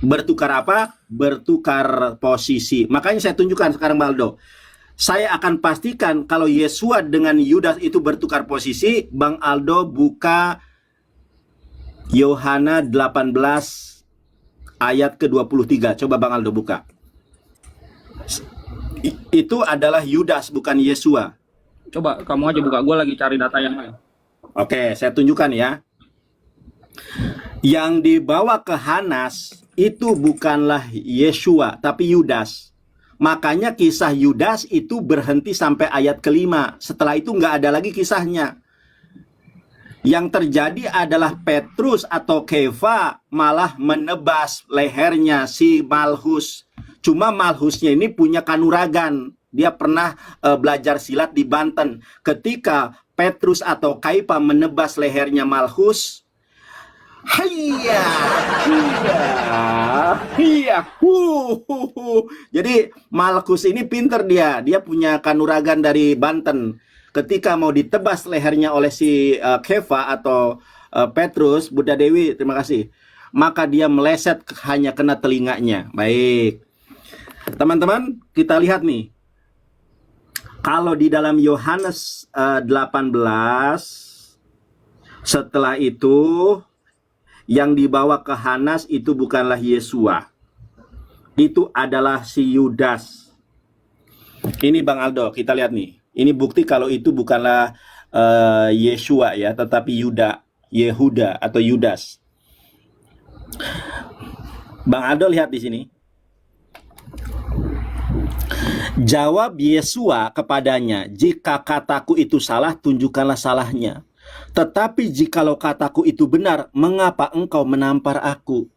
Bertukar apa? Bertukar posisi. Makanya saya tunjukkan sekarang Baldo. Saya akan pastikan kalau Yesua dengan Yudas itu bertukar posisi. Bang Aldo buka Yohana 18 ayat ke-23. Coba Bang Aldo buka. Itu adalah Yudas, bukan Yesua. Coba kamu aja buka, gue lagi cari data yang lain. Oke, saya tunjukkan ya. Yang dibawa ke Hanas itu bukanlah Yesua, tapi Yudas. Makanya kisah Yudas itu berhenti sampai ayat ke-5. Setelah itu nggak ada lagi kisahnya. Yang terjadi adalah Petrus atau Kefa malah menebas lehernya si Malchus. Cuma Malchusnya ini punya kanuragan. Dia pernah belajar silat di Banten. Ketika Petrus atau Kaifa menebas lehernya Malchus, Hiya, Jadi Malchus ini pinter dia punya kanuragan dari Banten. Ketika mau ditebas lehernya oleh si Kefa atau Petrus, Buddha Dewi, terima kasih, maka dia meleset hanya kena telinganya. Baik, teman-teman, kita lihat nih. Kalau di dalam Yohanes 18, setelah itu yang dibawa ke Hanas itu bukanlah Yesua. Itu adalah si Yudas. Ini Bang Aldo, kita lihat nih. Ini bukti kalau itu bukanlah Yesua ya, tetapi Yehuda atau Yudas. Bang Aldo lihat di sini. Jawab Yesua kepadanya, jika kataku itu salah, tunjukkanlah salahnya. Tetapi jikalau kataku itu benar, mengapa engkau menampar aku?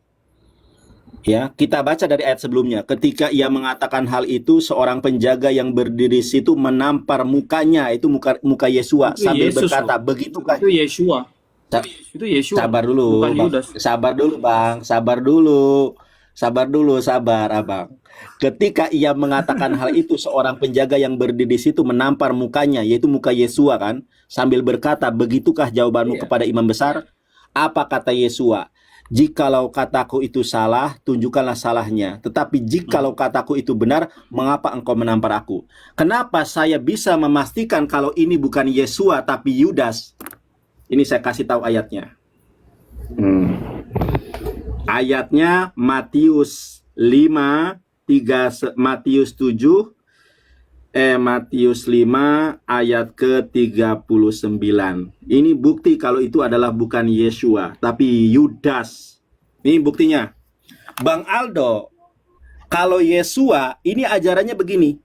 Ya, kita baca dari ayat sebelumnya. Ketika ia mengatakan hal itu, seorang penjaga yang berdiri situ menampar mukanya, itu muka Yesua, Itu sambil Yesus berkata, loh. "Begitukah?" Itu Yesua. Sa- Itu Yesua. Sabar dulu, Bukan Bang. Yudas. Sabar dulu, Bang. Sabar dulu. Sabar dulu, sabar, Abang. Ketika ia mengatakan hal itu, seorang penjaga yang berdiri di situ menampar mukanya, yaitu muka Yesua kan, sambil berkata, "Begitukah jawabanmu Iya. kepada imam besar?" Apa kata Yesua? "Jikalau kataku itu salah, tunjukkanlah salahnya. Tetapi jikalau kataku itu benar, mengapa engkau menampar aku?" Kenapa saya bisa memastikan kalau ini bukan Yesua tapi Yudas? Ini saya kasih tahu ayatnya. Ayatnya Matius 5, Matius 7, Matius 5 ayat ke-39. Ini bukti kalau itu adalah bukan Yesua, tapi Yudas. Ini buktinya. Bang Aldo, kalau Yesua, ini ajarannya begini.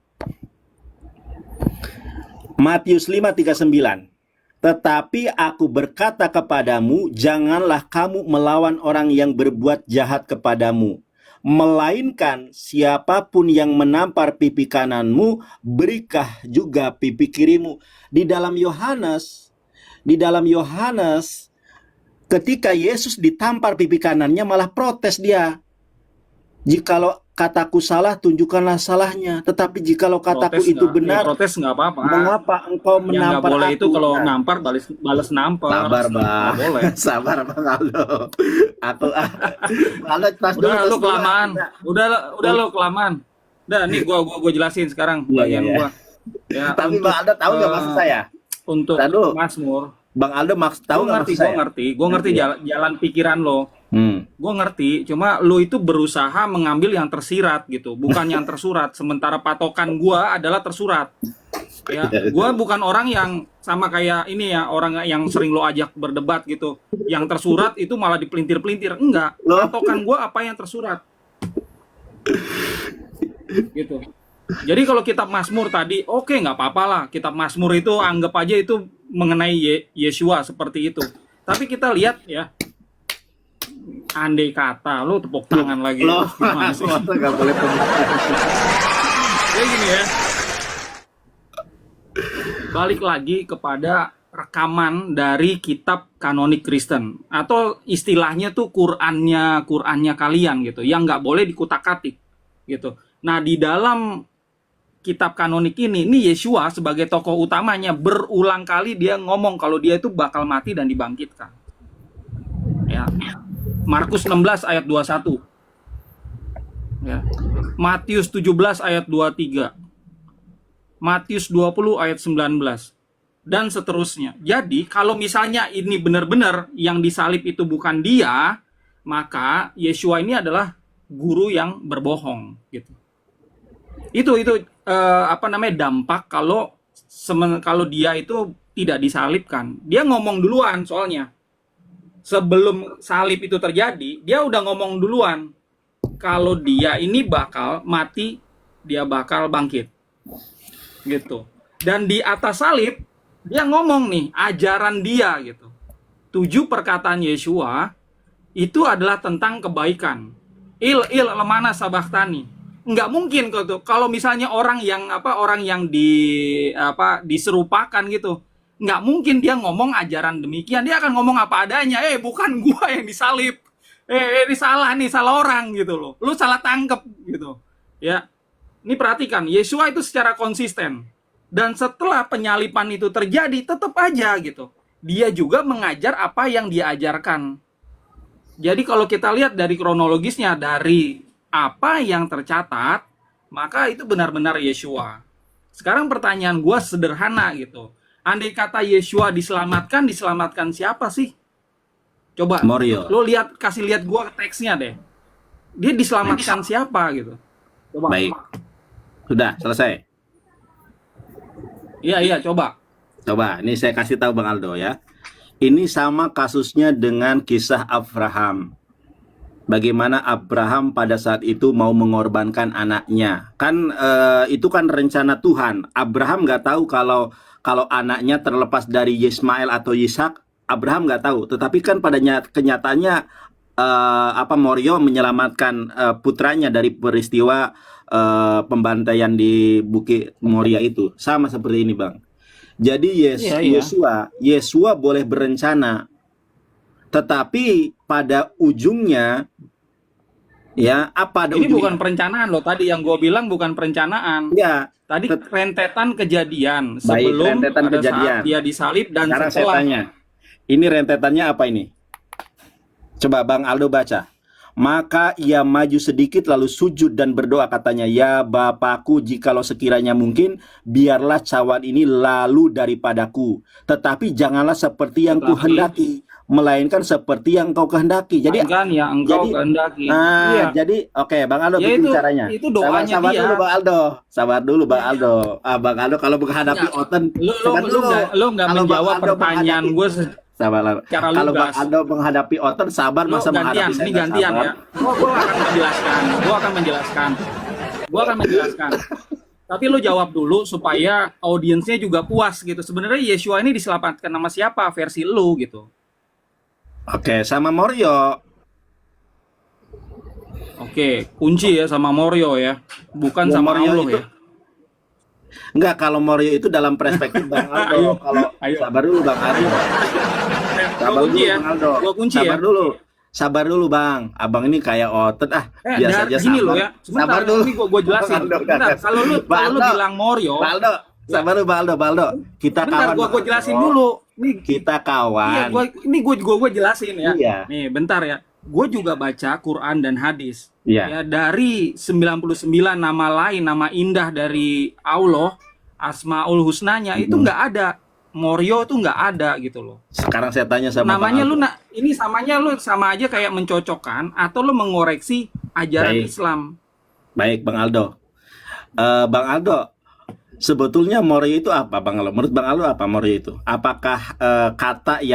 Matius 5:39. Tetapi aku berkata kepadamu, janganlah kamu melawan orang yang berbuat jahat kepadamu. Melainkan siapapun yang menampar pipi kananmu, berikah juga pipi kirimu. Di dalam Yohanes, ketika Yesus ditampar pipi kanannya, malah protes dia. Jikalau kataku salah, tunjukkanlah salahnya. Tetapi jikalau kataku Protes itu nggak? Ya, benar, protes nggak apa-apa. mengapa engkau Yang nggak menampar boleh aku? itu kalau Nah, nampar balas nampar. sabar, Nggak Bang. boleh. Sabar, Bang Aldo. Aku Aldo tas dulu, Udah tas lu dulu. kelamaan. Udah lu kelamaan. Udah nih gua jelasin sekarang Iya, bagian iya, iya. gua. Ya, Tapi untuk Bang Aldo tahu nggak maksud saya? untuk Tar dulu. Mazmur. Bang Aldo tahu nggak maksud saya? Gue ngerti jalan pikiran lo. Gue ngerti, cuma lo itu berusaha mengambil yang tersirat gitu, bukan yang tersurat. Sementara patokan gue adalah tersurat. Ya, gue bukan orang yang sama kayak ini ya, orang yang sering lo ajak berdebat gitu. Yang tersurat itu malah dipelintir-pelintir. Enggak, Loh? patokan gue apa yang tersurat. Gitu. Jadi kalau kitab Mazmur tadi, oke, nggak apa-apa lah. Kitab Mazmur itu anggap aja itu mengenai Yesua seperti itu. Tapi kita lihat ya, andai kata lo tepuk tangan lagi. Loh, Gimana sih? masa nggak boleh Kayak gini ya. Balik lagi kepada rekaman dari kitab kanonik Kristen atau istilahnya tuh Qur'annya kalian gitu, yang nggak boleh dikutak-katik gitu. Nah, di dalam kitab kanonik ini Yesua sebagai tokoh utamanya berulang kali dia ngomong kalau dia itu bakal mati dan dibangkitkan. Ya. Markus 16 ayat 21. Ya. Matius 17 ayat 23. Matius 20 ayat 19 dan seterusnya. Jadi kalau misalnya ini benar-benar yang disalib itu bukan dia, maka Yesua ini adalah guru yang berbohong gitu. Itu dampak kalau dia itu tidak disalibkan. Dia ngomong duluan soalnya. Sebelum salib itu terjadi, dia udah ngomong duluan kalau dia ini bakal mati, dia bakal bangkit. Gitu. Dan di atas salib dia ngomong nih ajaran dia gitu. 7 perkataan Yesua itu adalah tentang kebaikan. Il lemana sabachtani. Nggak mungkin kalau misalnya orang yang diserupakan gitu. Nggak mungkin dia ngomong ajaran demikian. Dia akan ngomong apa adanya. Bukan gua yang disalib. Ini salah orang gitu loh. Lu salah tangkep gitu. Ya. Ini perhatikan, Yesua itu secara konsisten. Dan setelah penyalipan itu terjadi, tetap aja gitu. Dia juga mengajar apa yang dia ajarkan. Jadi kalau kita lihat dari kronologisnya, dari apa yang tercatat, maka itu benar-benar Yesua. Sekarang pertanyaan gue sederhana gitu. Andai kata Yeshua diselamatkan siapa sih? Coba, Morio. lo kasih lihat gue teksnya deh. Dia diselamatkan siapa gitu? Coba. Baik. Sudah selesai. Iya, coba. Coba, ini saya kasih tahu Bang Aldo ya. Ini sama kasusnya dengan kisah Abraham. Bagaimana Abraham pada saat itu mau mengorbankan anaknya. Kan itu kan rencana Tuhan. Abraham nggak tahu kalau anaknya terlepas dari Ismail atau Ishak. Abraham nggak tahu. Tetapi kan pada kenyataannya Morio menyelamatkan putranya dari peristiwa pembantaian di Bukit Moria itu. Sama seperti ini, Bang. Jadi Yesua boleh berencana, tetapi pada ujungnya ini bukan perencanaan loh. Tadi yang gue bilang bukan perencanaan. Ya, tadi rentetan kejadian baik, sebelum rentetan pada kejadian. saat dia disalib dan Sekarang setelah. saya tanya, ini rentetannya apa ini? Coba Bang Aldo baca. Maka ia maju sedikit lalu sujud dan berdoa, katanya, ya Bapakku, jikalau sekiranya mungkin, biarlah cawan ini lalu daripadaku. Tetapi janganlah seperti yang kuhendaki, melainkan seperti yang kau kehendaki. Jadi kan ya engkau kehendaki. Nah, jadi oke, Bang Aldo bikin caranya. Itu doanya sabar dia. dulu Bang Aldo. Sabar dulu Bang Aldo. Bang Aldo kalau menghadapi Oten, Lu nggak menjawab pertanyaan gue sabar. Kalau Bang lugas. Aldo menghadapi Oten, sabar masa menghadapi saya. Ini gantian ya. Gue akan menjelaskan. Tapi lu jawab dulu supaya audiensnya juga puas gitu. Sebenarnya Yeshua ini diselamatkan nama siapa versi lu gitu. Oke, sama Morio. Oke, kunci ya sama Morio ya. Bukan Ya, sama Morio Allah itu, ya. Enggak, kalau Morio itu dalam perspektif Bang Aldo. Ayo. Sabar dulu Bang Aldo. Sabar dulu ya. Bang Aldo. Gua kunci Sabar ya. dulu. Sabar dulu Bang. Abang ini kayak Oten biasa aja gini sabar. loh ya. Sebentar, Sabar dulu. Ini gua jelasin. Bang Aldo, Bentar, kalau lu Aldo. bilang Morio, Bang Aldo, sabar dulu Bang Aldo. Kita bentar kawan. gua jelasin dulu. Nih, Kita kawan. Iya, gua jelasin ya. Iya. Nih, bentar ya. Gue juga baca Quran dan hadis. Iya. Ya, dari 99 nama lain, nama indah dari Allah, Asmaul Husnanya itu nggak ada. Morio itu nggak ada gitu loh. Sekarang saya tanya sama Namanya Bang Aldo. ini lu sama aja kayak mencocokkan atau lu mengoreksi ajaran Baik. Islam. Baik Bang Aldo. Bang Aldo, sebetulnya Morio itu apa Bang Aldo? Menurut Bang Aldo apa Morio itu? Apakah kata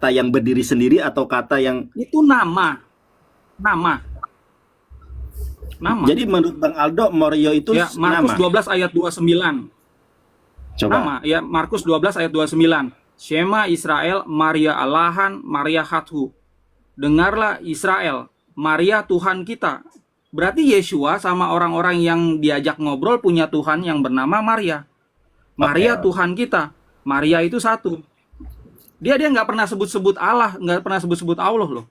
yang berdiri sendiri atau kata yang Itu nama. Jadi menurut Bang Aldo Morio itu Ya, Markus nama. 12 ayat 29. Coba. Nama ya, Markus 12 ayat 29. Shema Israel, Maria Allahan, Maria Hathu. Dengarlah Israel, Maria Tuhan kita. Berarti Yeshua sama orang-orang yang diajak ngobrol punya Tuhan yang bernama Maria. Maria Tuhan kita. Maria itu satu. Dia nggak pernah sebut-sebut Allah, nggak pernah sebut-sebut Allah loh.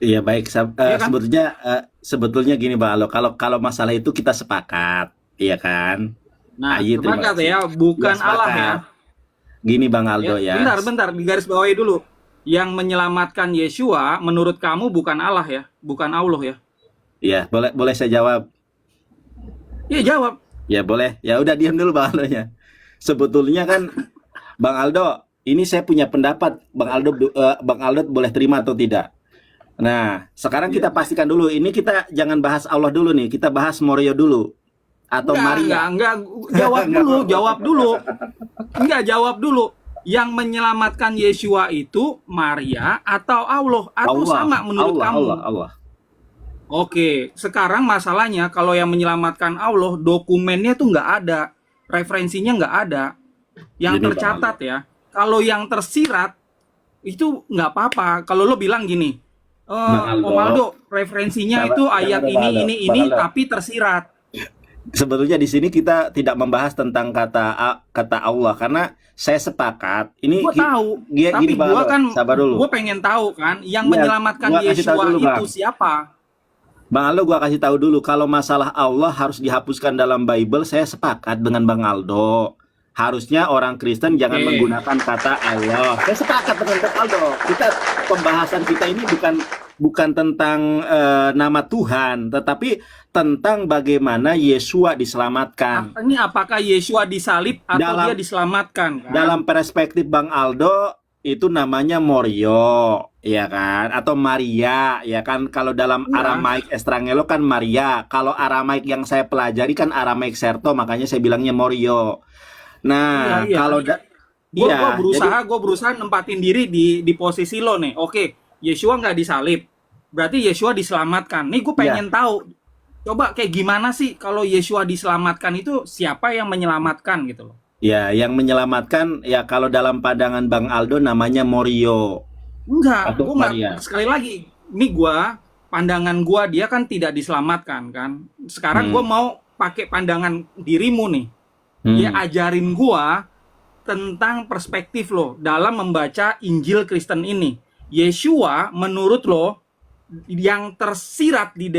Iya baik. Iya kan? Sebetulnya gini Bang Aldo. Kalau masalah itu kita sepakat, iya kan? Nah, Ayi, terima sepakat kasih. ya, bukan Ya, Allah ya. Gini Bang Aldo ya. Bentar, digaris bawahi dulu. Yang menyelamatkan Yeshua menurut kamu bukan Allah ya, bukan Allah ya. Iya, boleh saya jawab. Iya, jawab. Ya boleh. Ya udah diam dulu Bang Aldonya. Sebetulnya kan Bang Aldo, ini saya punya pendapat. Bang Aldo boleh terima atau tidak? Nah, sekarang kita pastikan dulu. Ini kita jangan bahas Allah dulu nih. Kita bahas Morio dulu. Atau Maria. Enggak. Jawab dulu. Yang menyelamatkan Yeshua itu Maria atau Allah atau sama menurut kamu? Allah. Oke, sekarang masalahnya kalau yang menyelamatkan Allah dokumennya tuh nggak ada, referensinya nggak ada, yang Jadi, tercatat ya. Kalau yang tersirat itu nggak apa-apa. Kalau lo bilang gini, Om Aldo, referensinya itu ayat ini, tapi tersirat. Sebetulnya di sini kita tidak membahas tentang kata Allah karena saya sepakat. Ini Gue tahu, tapi gue kan, gue pengen tahu kan, yang menyelamatkan Yeshua itu siapa? Bang Aldo, gua kasih tahu dulu kalau masalah Allah harus dihapuskan dalam Bible. Saya sepakat dengan Bang Aldo. Harusnya orang Kristen jangan menggunakan kata Allah. Saya sepakat dengan Bang Aldo. Pembahasan kita ini bukan tentang nama Tuhan, tetapi tentang bagaimana Yesua diselamatkan. Ini apakah Yesua disalib atau Dalam- dia diselamatkan? Kan? Dalam perspektif Bang Aldo itu namanya Morio, ya kan? Atau Maria, ya kan? Kalau dalam Iya. Aramaik Estrangelo kan Maria. Kalau Aramaik yang saya pelajari kan Aramaik Serto, makanya saya bilangnya Morio. Nah, Iya, iya. kalau Gue iya, berusaha nempatin diri di posisi lo nih. Oke, Yesua nggak disalib, berarti Yesua diselamatkan. Nih gue pengen tahu, coba kayak gimana sih kalau Yesua diselamatkan itu siapa yang menyelamatkan gitu loh? ya, yang menyelamatkan ya kalau dalam pandangan Bang Aldo namanya Morio. Enggak, Atau gue nggak. Maria. Sekali lagi, ini pandangan gue dia kan tidak diselamatkan kan. Sekarang gue mau pakai pandangan dirimu nih. Dia ajarin gua tentang perspektif lo dalam membaca Injil Kristen ini. Yesua menurut lo yang tersirat di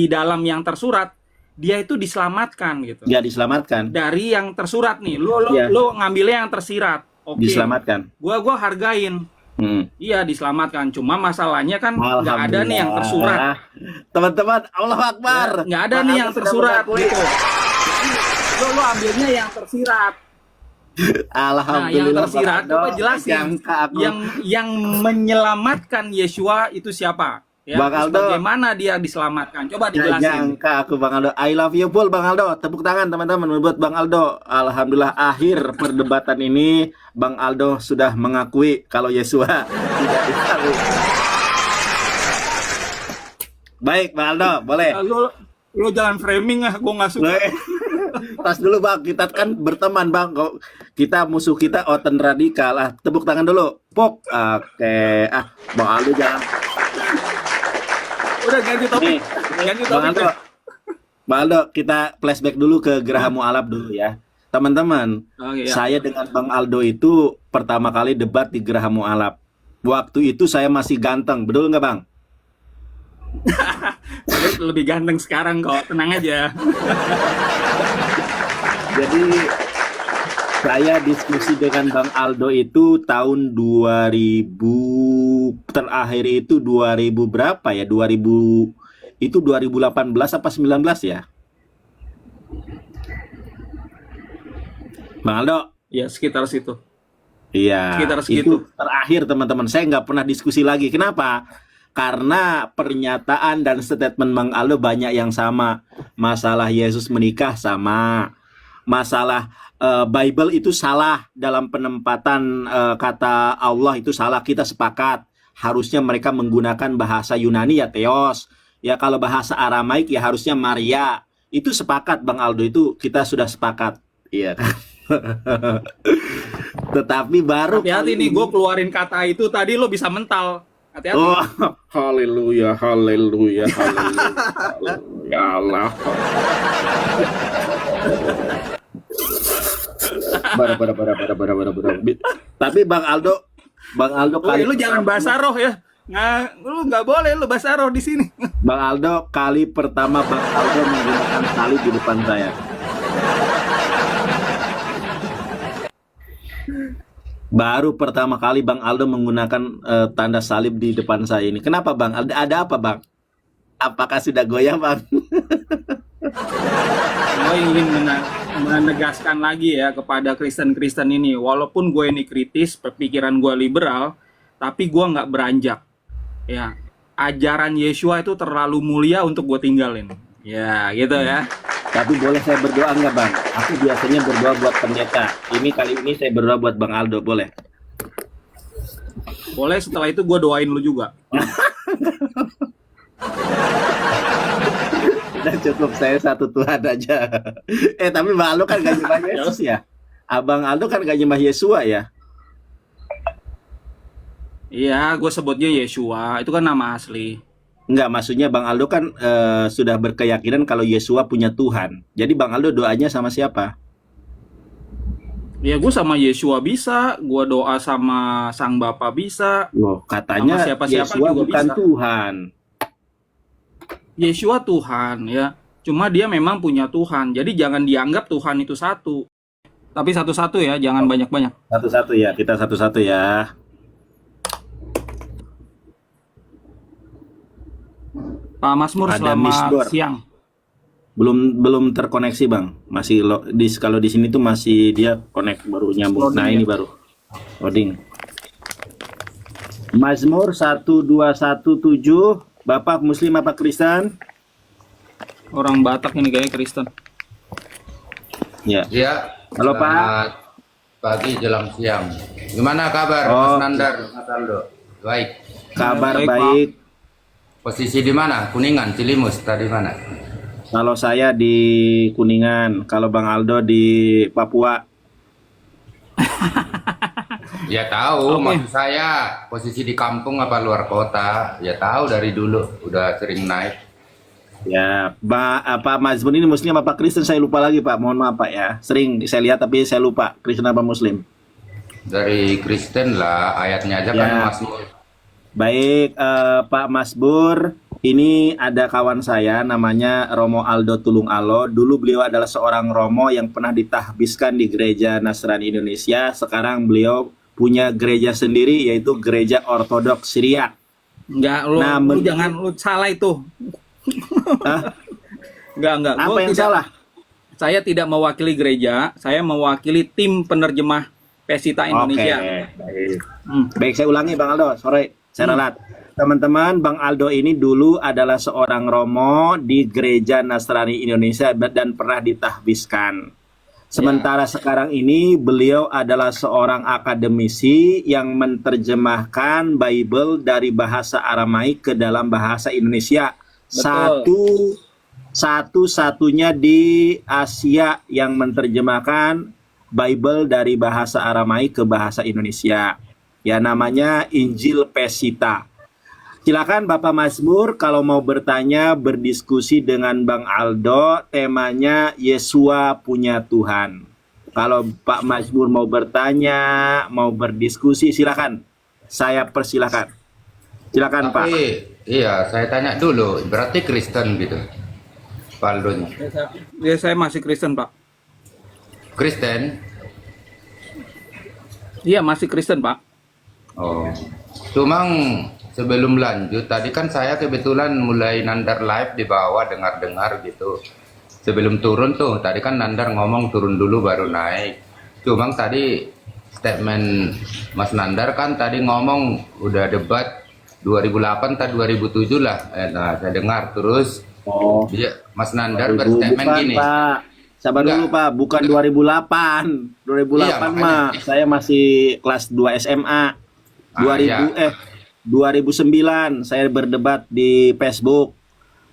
dalam yang tersurat, dia itu diselamatkan gitu. Ya, diselamatkan, Dari yang tersurat nih, lo Ya. lo ngambilnya yang tersirat. Oke. diselamatkan. Gua hargain. Iya diselamatkan. Cuma masalahnya kan nggak ada nih yang tersurat. Teman-teman, Allah Akbar. Nggak ada Bang nih Aldo yang sudah tersurat mengakui. gitu. Lo ambilnya yang tersirat. Nah, yang Alhamdulillah, tersirat Bang Aldo. coba jelasin. Jangka aku. Yang menyelamatkan Yesua itu siapa? Ya, Bang terus Aldo. bagaimana dia diselamatkan? Coba Gak dijelasin. nyangka aku, Bang Aldo. I love you full, Bang Aldo. Tepuk tangan teman-teman buat Bang Aldo. Alhamdulillah, akhir perdebatan ini Bang Aldo sudah mengakui kalau Yesua tidak disalib. Baik, Bang Aldo, boleh. Lo jangan framing gue nggak suka. Boleh. Tas dulu, Bang, kita kan berteman, Bang. Kok kita musuh kita Oten radikal. Tepuk tangan dulu. Pok. Oke. Bang Aldo jangan. Udah ganti topik. Nih, Ganti Bang topik. Aldo. Bang Aldo, kita flashback dulu ke Geraha Mu'alaf dulu ya. Teman-teman, Oke, ya. saya dengan Bang Aldo itu pertama kali debat di Geraha Mu'alaf. Waktu itu saya masih ganteng, betul nggak, Bang? Lo lebih ganteng sekarang kok. Tenang aja. Jadi saya diskusi dengan Bang Aldo itu tahun 2000, terakhir itu 2000 berapa ya? 2000 itu 2018 apa 19 ya? Bang Aldo? Ya sekitar situ. Iya, Sekitar itu segitu. terakhir teman-teman. Saya nggak pernah diskusi lagi. Kenapa? Karena pernyataan dan statement Bang Aldo banyak yang sama. Masalah Yesus menikah sama. Masalah Bible itu salah dalam penempatan kata Allah itu salah. Kita sepakat. Harusnya mereka menggunakan bahasa Yunani ya Theos. Ya kalau bahasa Aramaik ya harusnya Maria. Itu sepakat Bang Aldo, itu kita sudah sepakat. Iya kan? Tetapi baru Hati-hati nih, gue keluarin kata itu tadi lo bisa mental. Hati-hati. Oh, haleluya, haleluya, haleluya, ya Allah. Tapi Bang Aldo Lu jangan bahasa roh ya. Nah, lu nggak boleh lu bahasa roh di sini. Bang Aldo kali pertama Bang Aldo menggunakan salib di depan saya. Baru pertama kali Bang Aldo menggunakan tanda salib di depan saya ini. Kenapa Bang? Ada apa Bang? Apakah sudah goyah Bang? Gue ingin menegaskan lagi ya kepada Kristen-Kristen ini. Walaupun gue ini kritis, pikiran gue liberal, tapi gue nggak beranjak. Ya, ajaran Yesua itu terlalu mulia untuk gue tinggalin. Ya, gitu ya. Tapi boleh saya berdoa nggak Bang? Aku biasanya berdoa buat pendeta. Kali ini saya berdoa buat Bang Aldo, boleh? Boleh, setelah itu gue doain lu juga. Udah cukup, saya satu Tuhan aja. Tapi Bang Aldo kan gak nyembah Yesus ya? Abang Aldo kan gak nyembah Yesua ya? Iya, gue sebutnya Yesua. Itu kan nama asli. Enggak, maksudnya Bang Aldo kan sudah berkeyakinan kalau Yesua punya Tuhan. Jadi Bang Aldo doanya sama siapa? Ya gue sama Yesua bisa, gue doa sama Sang Bapa bisa. Loh, katanya Sama siapa-siapa Yesua juga bukan bisa. Tuhan. Yesua Tuhan ya. Cuma dia memang punya Tuhan. Jadi jangan dianggap Tuhan itu satu. Tapi satu-satu ya, jangan banyak-banyak. Satu-satu ya, kita satu-satu ya. Pak Mazmur, Ada selamat Misbor. siang. Belum terkoneksi bang. Masih kalau di sini tuh masih dia connect baru nyambung. Loading Nah ya? ini baru loading. Mazmur 1217. Bapak Muslim apa Kristen? Orang Batak ini kayaknya Kristen. Ya. Ya, Halo, Pak. selamat pagi jelang siang. Gimana kabar Mas Oh. Nandar, Mas Aldo? Baik. Kabar Baik, Pak. baik. Posisi di mana? Kuningan, Cilimus, tadi mana? Kalau saya di Kuningan, kalau Bang Aldo di Papua. Ya tahu, Oke. maksud saya posisi di kampung apa luar kota? Ya tahu dari dulu, udah sering naik. Ya, Pak Mazmur ini Muslim apa Kristen? Saya lupa lagi Pak. Mohon maaf Pak ya. Sering saya lihat tapi saya lupa Kristen apa Muslim. Dari Kristen lah, ayatnya aja kan Ya. Mazmur. Baik, Pak Masbur, ini ada kawan saya namanya Romo Aldo Tulung Alo. Dulu beliau adalah seorang Romo yang pernah ditahbiskan di Gereja Nasrani Indonesia. Sekarang beliau punya gereja sendiri yaitu Gereja Ortodoks Syriak. Enggak, lu, Nah, lu jangan lu salah itu. Hah? Enggak. Apa Gua yang salah? Saya tidak mewakili gereja, saya mewakili tim penerjemah Pesita Indonesia. Oke, baik. Hmm. Baik, saya ulangi Bang Aldo, sorry, saya ralat. Teman-teman, Bang Aldo ini dulu adalah seorang Romo di Gereja Nasrani Indonesia dan pernah ditahbiskan. Sementara sekarang ini beliau adalah seorang akademisi yang menerjemahkan Bible dari bahasa Aramaik ke dalam bahasa Indonesia. Betul. Satu-satunya di Asia yang menerjemahkan Bible dari bahasa Aramaik ke bahasa Indonesia. Ya, namanya Injil Pesita. Silakan Bapak Mazmur kalau mau bertanya, berdiskusi dengan Bang Aldo, temanya Yesua punya Tuhan. Kalau Pak Mazmur mau bertanya, mau berdiskusi, silakan. Saya persilahkan. Silakan Pak. Tapi iya, saya tanya dulu, berarti Kristen gitu, Paldonya. Ya, saya masih Kristen, Pak. Kristen? Iya, masih Kristen, Pak. Oh, cuma sebelum lanjut, tadi kan saya kebetulan mulai Nandar live di bawah, dengar-dengar gitu. Sebelum turun tuh, tadi kan Nandar ngomong turun dulu baru naik. Cuma tadi statement Mas Nandar kan tadi ngomong udah debat 2008 atau 2007 lah. Nah, saya dengar terus. Oh, Iya, Mas Nandar berstatement bukan gini. Pak. Sabar Enggak. dulu Pak, bukan 2008. 2008 Iya, makanya. mah saya masih kelas 2 SMA. 2000 iya. 2009 saya berdebat di Facebook.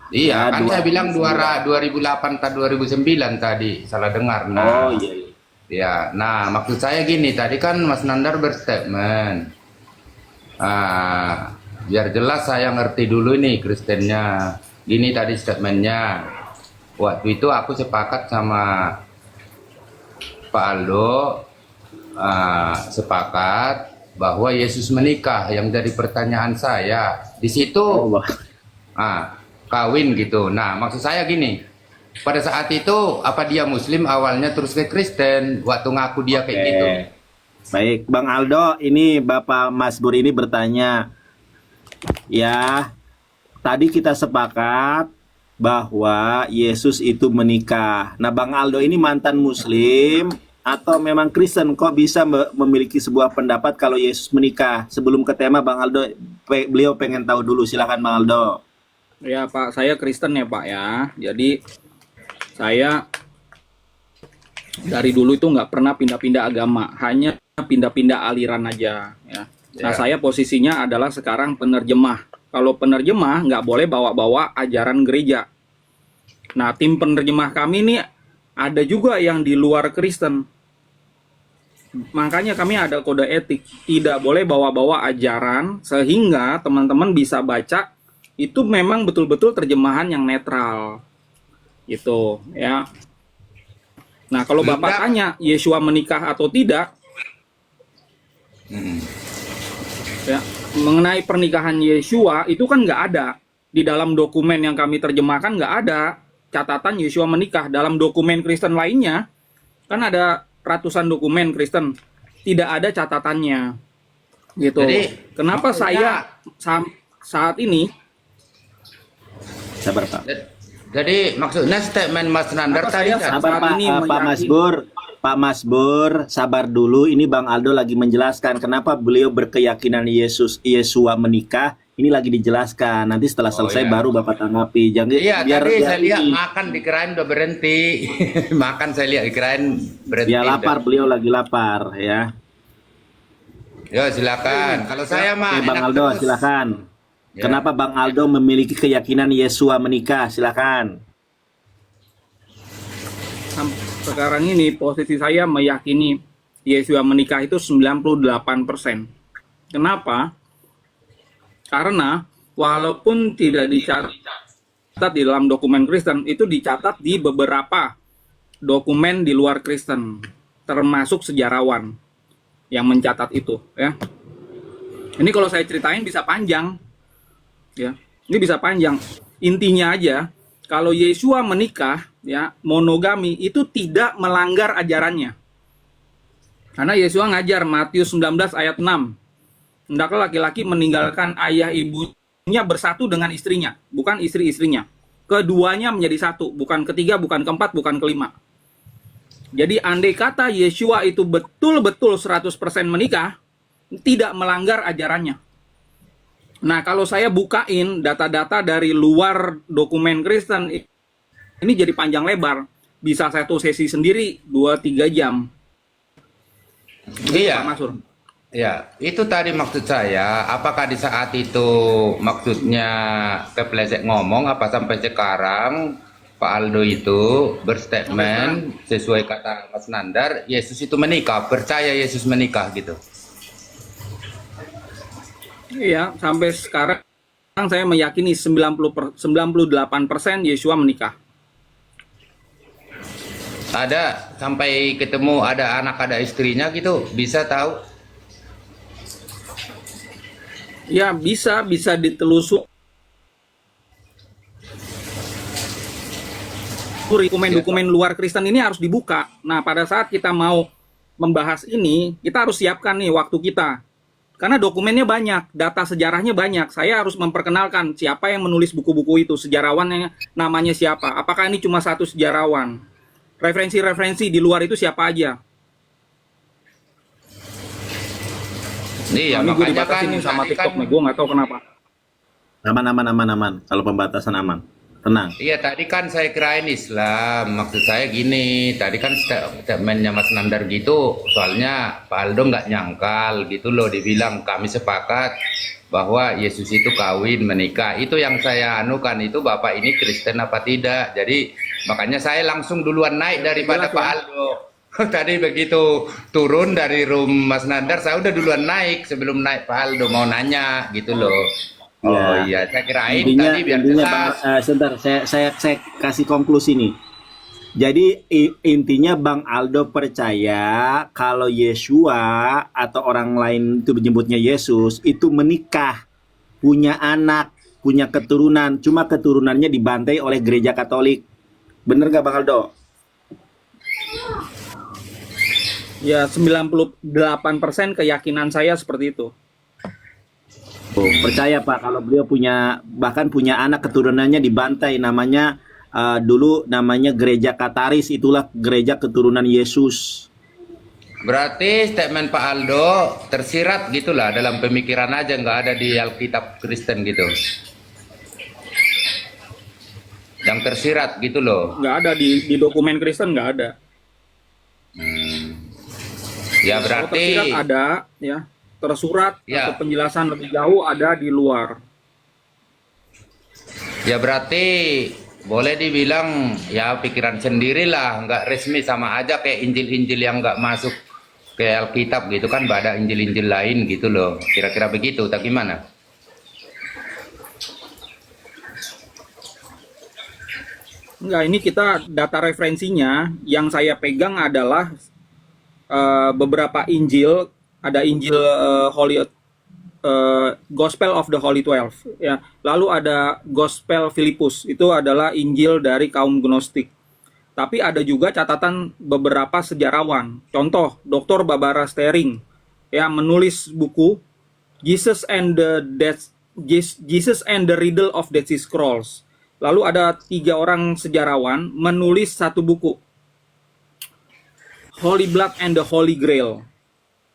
Iya, Ya, kan saya bilang 2009. 2008 atau 2009 tadi, salah dengar. Nah, Oh iya. ya, nah maksud saya gini, tadi kan Mas Nandar berstatement. Biar jelas saya ngerti dulu nih Kristennya. Gini tadi statementnya. Waktu itu aku sepakat sama Pak Aldo, sepakat bahwa Yesus menikah. Yang jadi pertanyaan saya di situ, Oh, Bang. kawin gitu. Nah, maksud saya gini. Pada saat itu apa dia Muslim awalnya terus ke Kristen waktu ngaku dia kayak Oke. gitu. Baik, Bang Aldo, ini Bapak Masbur ini bertanya. Ya, tadi kita sepakat bahwa Yesus itu menikah. Nah, Bang Aldo ini mantan Muslim atau memang Kristen? Kok bisa memiliki sebuah pendapat kalau Yesus menikah? Sebelum ke tema, Bang Aldo, beliau pengen tahu dulu. Silakan Bang Aldo. Ya, Pak, saya Kristen ya, Pak ya. Jadi saya dari dulu itu nggak pernah pindah-pindah agama, hanya pindah-pindah aliran aja ya. Nah, Ya. saya posisinya adalah sekarang penerjemah. Kalau penerjemah nggak boleh bawa-bawa ajaran gereja. Nah, tim penerjemah kami ini ada juga yang di luar Kristen. Makanya kami ada kode etik, tidak boleh bawa-bawa ajaran sehingga teman-teman bisa baca itu memang betul-betul terjemahan yang netral. Gitu, ya. Nah, kalau Bapak Enggak. tanya Yesua menikah atau tidak, ya, mengenai pernikahan Yesua itu kan nggak ada di dalam dokumen yang kami terjemahkan, nggak ada catatan Yesua menikah. Dalam dokumen Kristen lainnya kan ada ratusan dokumen Kristen, tidak ada catatannya gitu. Jadi, Kenapa maksudnya- saya saat ini Sabar Pak. Jadi maksudnya statement Mas Nandar Maka tadi saya kan? Sabar saat Pak, ini Pak meyakini- Masbur. Pak Masbur, sabar dulu. Ini Bang Aldo lagi menjelaskan kenapa beliau berkeyakinan Yesua menikah. Ini lagi dijelaskan. Nanti setelah selesai iya. baru Bapak tanggapi. Jangan Iya, biar tadi biar saya lihat ini. makan dikirain udah berhenti. Makan saya lihat dikirain berhenti. Dia lapar, udah. beliau lagi lapar ya. Yo silakan. Kalau saya mah Oke, Bang enak Aldo, terus. silakan. Ya. Kenapa Bang Aldo memiliki keyakinan Yesua menikah? Silakan. Sekarang ini posisi saya meyakini Yesua menikah itu 98%. Kenapa? Karena walaupun tidak dicatat di dalam dokumen Kristen, itu dicatat di beberapa dokumen di luar Kristen, termasuk sejarawan yang mencatat itu, ya. Ini kalau saya ceritain bisa panjang, ya. Ini bisa panjang. Intinya aja, kalau Yesua menikah, ya, monogami itu tidak melanggar ajarannya. Karena Yesua ngajar Matius 19 ayat 6. Hendaklah laki-laki meninggalkan ayah ibunya bersatu dengan istrinya, bukan istri-istrinya. Keduanya menjadi satu, bukan ketiga, bukan keempat, bukan kelima. Jadi andai kata Yesua itu betul-betul 100% menikah, tidak melanggar ajarannya. Nah, kalau saya bukain data-data dari luar dokumen Kristen, ini jadi panjang lebar. Bisa satu sesi sendiri, 2-3 jam. Iya. Pak Masur. Ya, itu tadi maksud saya. Apakah di saat itu maksudnya kepleset ngomong apa sampai sekarang Pak Aldo itu berstatement sesuai kata Mas Nandar, Yesus itu menikah, percaya Yesus menikah gitu. Iya, sampai sekarang saya meyakini 98% Yesua menikah. Ada sampai ketemu ada anak ada istrinya gitu, bisa tahu? Ya, bisa ditelusuri. Dokumen-dokumen luar Kristen ini harus dibuka. Nah, pada saat kita mau membahas ini, kita harus siapkan nih waktu kita. Karena dokumennya banyak, data sejarahnya banyak. Saya harus memperkenalkan siapa yang menulis buku-buku itu, sejarawannya namanya siapa. Apakah ini cuma satu sejarawan? Referensi-referensi di luar itu siapa aja? Iya, Nah, ini gue makanya dibatasin kan nih sama tadi TikTok kan- nih, gue nggak tahu kenapa. Aman. Kalau pembatasan aman. Tenang. Iya, tadi kan saya kirain Islam. Maksud saya gini, tadi kan statementnya Mas Nandar gitu, soalnya Pak Aldo nggak nyangkal gitu loh, dibilang kami sepakat bahwa Yesus itu kawin, menikah. Itu yang saya anukan, itu Bapak ini Kristen apa tidak. Jadi makanya saya langsung duluan naik daripada Jelas, Pak ya. Aldo. Tadi begitu turun dari room Mas Nandar, saya udah duluan naik sebelum naik Pak Aldo mau nanya gitu loh. Oh Ya. iya, saya kirain Intinya, tadi biar Bang, jelas. sebentar, saya kasih konklusi nih. Jadi intinya Bang Aldo percaya kalau Yesua atau orang lain itu menyebutnya Yesus itu menikah, punya anak, punya keturunan, cuma keturunannya dibantai oleh gereja Katolik. Bener gak Bang Aldo? Ya, 98% keyakinan saya seperti itu. Oh, percaya Pak kalau beliau bahkan punya anak keturunannya dibantai, namanya dulu namanya gereja Kataris, itulah gereja keturunan Yesus. Berarti statement Pak Aldo tersirat gitulah dalam pemikiran aja, nggak ada di Alkitab Kristen gitu. Yang tersirat gitu loh. Nggak ada di dokumen Kristen, nggak ada. Ya Kalau berarti tersirat ada, ya. Tersurat Ya. atau penjelasan lebih jauh ada di luar. ya berarti boleh dibilang ya pikiran sendirilah, nggak resmi, sama aja kayak Injil-Injil yang nggak masuk ke Alkitab gitu kan, ada Injil-Injil lain gitu loh. Kira-kira begitu, tak gimana? Enggak, ini kita data referensinya yang saya pegang adalah beberapa Injil, ada Injil Gospel of the Holy 12 ya. Lalu ada Gospel Filipus, itu adalah Injil dari kaum Gnostik. Tapi ada juga catatan beberapa sejarawan. Contoh, Dr. Barbara Stering ya menulis buku Jesus and the Riddle of Dead Sea Scrolls. Lalu ada 3 orang sejarawan menulis satu buku, Holy Blood and the Holy Grail.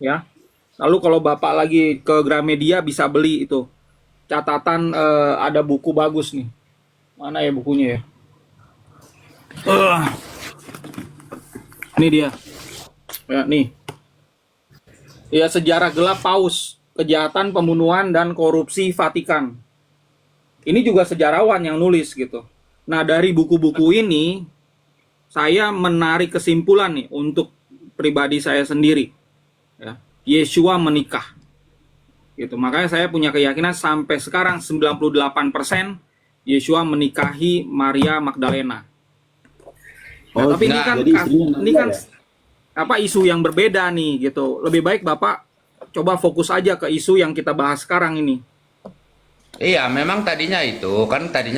Ya. Lalu kalau Bapak lagi ke Gramedia bisa beli itu. Catatan ada buku bagus nih. Mana ya bukunya ya? Ini dia. Ya, nih. Ya, sejarah gelap Paus, kejahatan pembunuhan dan korupsi Vatikan. Ini juga sejarawan yang nulis gitu. Nah, dari buku-buku ini saya menarik kesimpulan nih untuk pribadi saya sendiri. Ya, Yeshua menikah. Gitu. Makanya saya punya keyakinan sampai sekarang 98% Yeshua menikahi Maria Magdalena. Nah, Oh, tapi ini nah, kan jadi istrinya ini Maria kan ya? apa isu yang berbeda nih gitu. Lebih baik Bapak coba fokus aja ke isu yang kita bahas sekarang ini. Iya, memang tadinya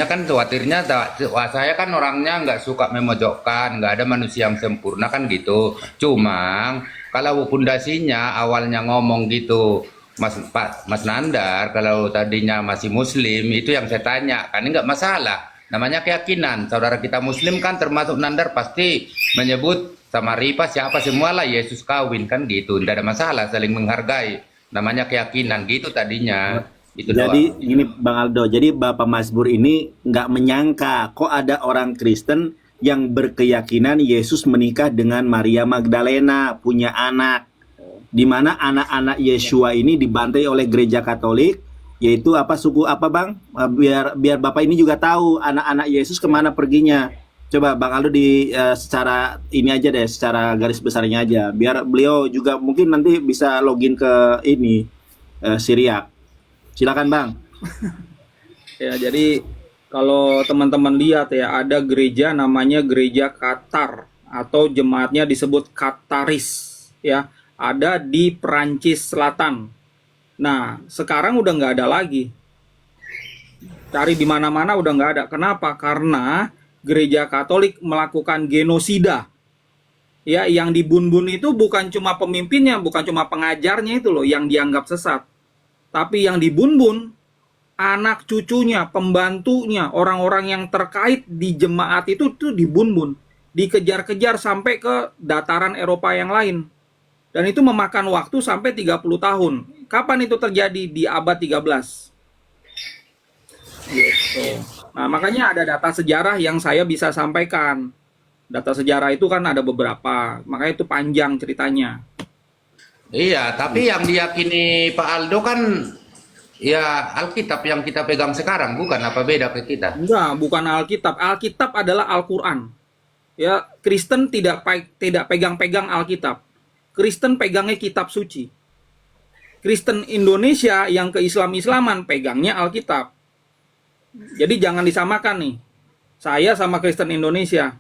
kan khawatirnya wah, saya kan orangnya nggak suka memojokkan, nggak ada manusia yang sempurna kan gitu. Cuma kalau pondasinya awalnya ngomong gitu, Mas Nandar, kalau tadinya masih Muslim itu yang saya tanya, kan ini nggak masalah. Namanya keyakinan. Saudara kita Muslim kan termasuk Nandar pasti menyebut sama Ripa siapa semualah Yesus kawin kan gitu. Tidak ada masalah, saling menghargai. Namanya keyakinan gitu tadinya. Itu Jadi doang. ini Bang Aldo, jadi Bapak Mazmur ini nggak menyangka kok ada orang Kristen yang berkeyakinan Yesus menikah dengan Maria Magdalena, punya anak. Di mana anak-anak Yeshua ini dibantai oleh gereja Katolik, yaitu apa suku apa Bang? Biar Bapak ini juga tahu anak-anak Yesus kemana perginya. Coba Bang Aldo secara ini aja deh, secara garis besarnya aja, biar beliau juga mungkin nanti bisa login ke ini Syriak. Silakan Bang. Ya, jadi kalau teman-teman lihat ya, ada gereja namanya Gereja Qatar atau jemaatnya disebut Qataris ya, ada di Perancis Selatan. Nah, sekarang udah nggak ada lagi. Cari di mana-mana udah nggak ada. Kenapa? Karena gereja Katolik melakukan genosida. Ya, yang dibun-bun itu bukan cuma pemimpinnya, bukan cuma pengajarnya itu loh yang dianggap sesat. Tapi yang dibun-bun anak cucunya, pembantunya, orang-orang yang terkait di jemaat itu tuh dibun-bun, dikejar-kejar sampai ke dataran Eropa yang lain. Dan itu memakan waktu sampai 30 tahun. Kapan itu terjadi? Di abad 13. Gitu. Nah, makanya ada data sejarah yang saya bisa sampaikan. Data sejarah itu kan ada beberapa, makanya itu panjang ceritanya. Iya, tapi yang diyakini Pak Aldo kan ya Alkitab yang kita pegang sekarang, bukan apa beda ke kita? Enggak, bukan Alkitab. Alkitab adalah Al-Quran. Ya, Kristen tidak pegang-pegang Alkitab. Kristen pegangnya kitab suci. Kristen Indonesia yang ke Islam-Islaman pegangnya Alkitab. Jadi jangan disamakan nih. Saya sama Kristen Indonesia.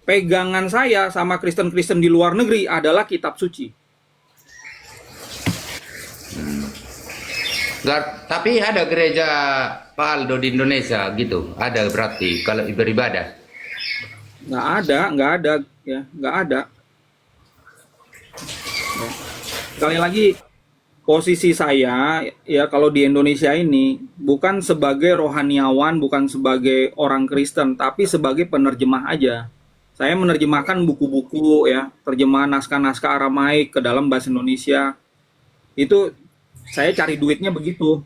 Pegangan saya sama Kristen-Kristen di luar negeri adalah kitab suci. Tapi ada gereja Pak Aldo di Indonesia gitu, ada berarti kalau beribadah. Nggak ada, ya, nggak ada. Ya. Sekali lagi, posisi saya ya kalau di Indonesia ini bukan sebagai rohaniawan, bukan sebagai orang Kristen, tapi sebagai penerjemah aja. Saya menerjemahkan buku-buku ya, terjemahan naskah-naskah Aramaik ke dalam bahasa Indonesia. Itu saya cari duitnya begitu.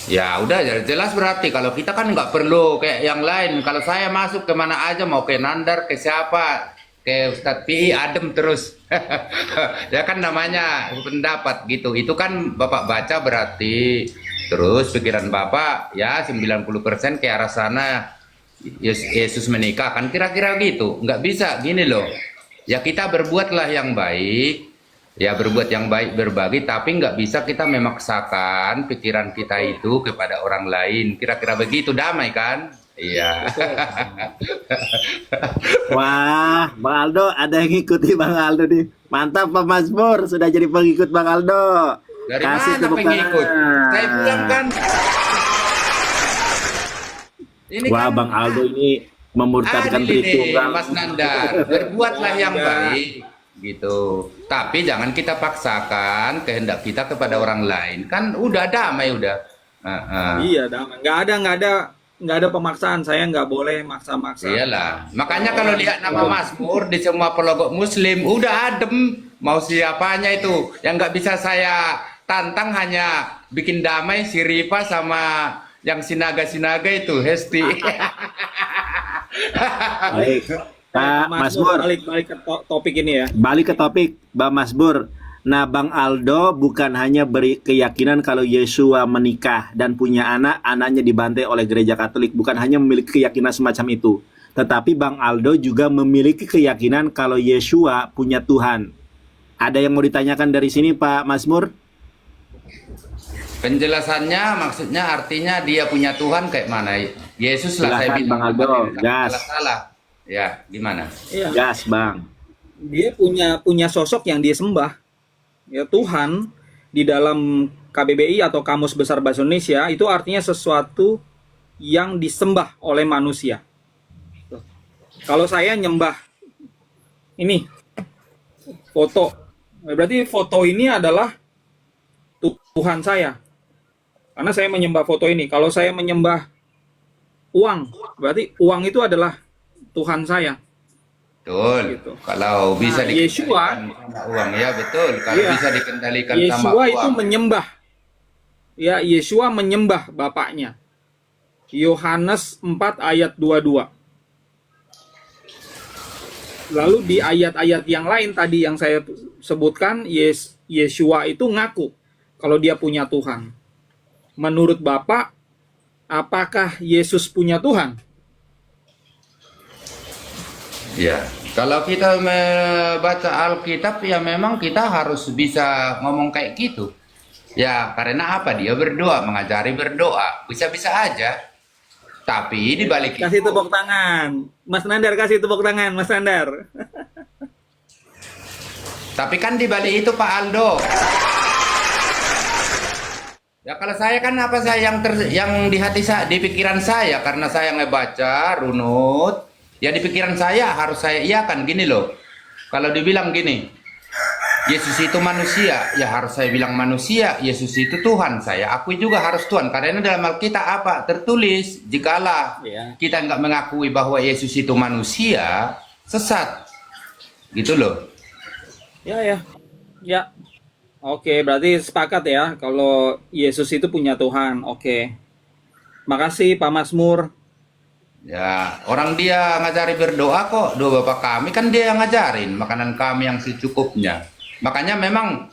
Ya udah jelas berarti kalau kita kan nggak perlu kayak yang lain. Kalau saya masuk kemana aja mau ke Nandar, ke siapa, ke Ustadz Pi adem terus. Ya kan namanya pendapat gitu. Itu kan Bapak baca berarti terus pikiran Bapak ya 90% ke arah sana. Yesus menikah kan kira-kira gitu. Nggak bisa gini loh. Ya kita berbuatlah yang baik. Ya berbuat yang baik, berbagi, tapi nggak bisa kita memaksakan pikiran kita itu kepada orang lain. Kira-kira begitu, damai kan? Iya. Wah, Bang Aldo ada yang ngikuti Bang Aldo nih. Mantap Pak Mazmur, sudah jadi pengikut Bang Aldo. Dari Kasih mana tepuk pengikut? tangan. Saya bilang kan. Ini Wah, kan Bang Aldo ini memurtadkan adil ini, Tritunggal. Mas Nandar. Berbuatlah yang baik. Gitu. Tapi jangan kita paksakan kehendak kita kepada orang lain. Kan udah damai udah. Iya, nggak ada nggak ada pemaksaan, saya nggak boleh maksa-maksa. Iyalah. Makanya kalau lihat nama Mazmur di semua pelogok Muslim, udah adem. Mau siapanya itu. Yang nggak bisa saya tantang hanya bikin damai si Rifa sama yang sinaga-sinaga itu, Hesti. Baik, Pak Masbur. Balik ke topik ini ya. Balik ke topik, Bang Masbur. Nah, Bang Aldo bukan hanya beri keyakinan kalau Yesua menikah dan punya anak, anaknya dibantai oleh gereja Katolik. Bukan hanya memiliki keyakinan semacam itu. Tetapi Bang Aldo juga memiliki keyakinan kalau Yesua punya Tuhan. Ada yang mau ditanyakan dari sini, Pak Mazmur? Penjelasannya maksudnya artinya dia punya Tuhan kayak mana? Yesus lah saya Silakan, bilang. Bang Aldo. Gas. Salah. Ya, gimana? Iya. Gas, Bang. Dia punya sosok yang dia sembah. Ya, Tuhan di dalam KBBI atau Kamus Besar Bahasa Indonesia itu artinya sesuatu yang disembah oleh manusia. Kalau saya nyembah ini foto, berarti foto ini adalah Tuhan saya. Karena saya menyembah foto ini. Kalau saya menyembah uang, berarti uang itu adalah Tuhan saya. Betul. Gitu. Kalau bisa Nah, Yesua, dikendalikan sama uang ya betul. Kalau iya, bisa dikendalikan sama Yesua uang. itu menyembah. Ya, Yesua menyembah bapaknya. Yohanes 4 ayat 22. Lalu di ayat-ayat yang lain tadi yang saya sebutkan, Yesua itu ngaku kalau dia punya Tuhan. Menurut Bapak, apakah Yesus punya Tuhan? Ya, kalau kita membaca Alkitab ya memang kita harus bisa ngomong kayak gitu. Ya, karena apa? Dia berdoa, mengajari berdoa. Bisa-bisa aja. Tapi di balik Kasih itu, tepuk tangan. Mas Nandar, kasih tepuk tangan, Mas Nandar. tapi kan di balik itu Pak Aldo. Ya kalau saya kan apa saya yang di hati saya, di pikiran saya karena saya ngebaca runut, ya di pikiran saya harus saya iakan gini loh. Kalau dibilang gini, Yesus itu manusia, ya harus saya bilang manusia. Yesus itu Tuhan, saya akui juga harus Tuhan. Karena dalam Alkitab apa? Tertulis, jikalau Ya. kita nggak mengakui bahwa Yesus itu manusia, sesat. Gitu loh. Ya. Oke, berarti sepakat ya kalau Yesus itu punya Tuhan. Oke. Makasih Pak Mazmur. Ya, orang dia ngajari berdoa kok. Doa Bapak kami kan dia yang ngajarin, makanan kami yang secukupnya. Makanya memang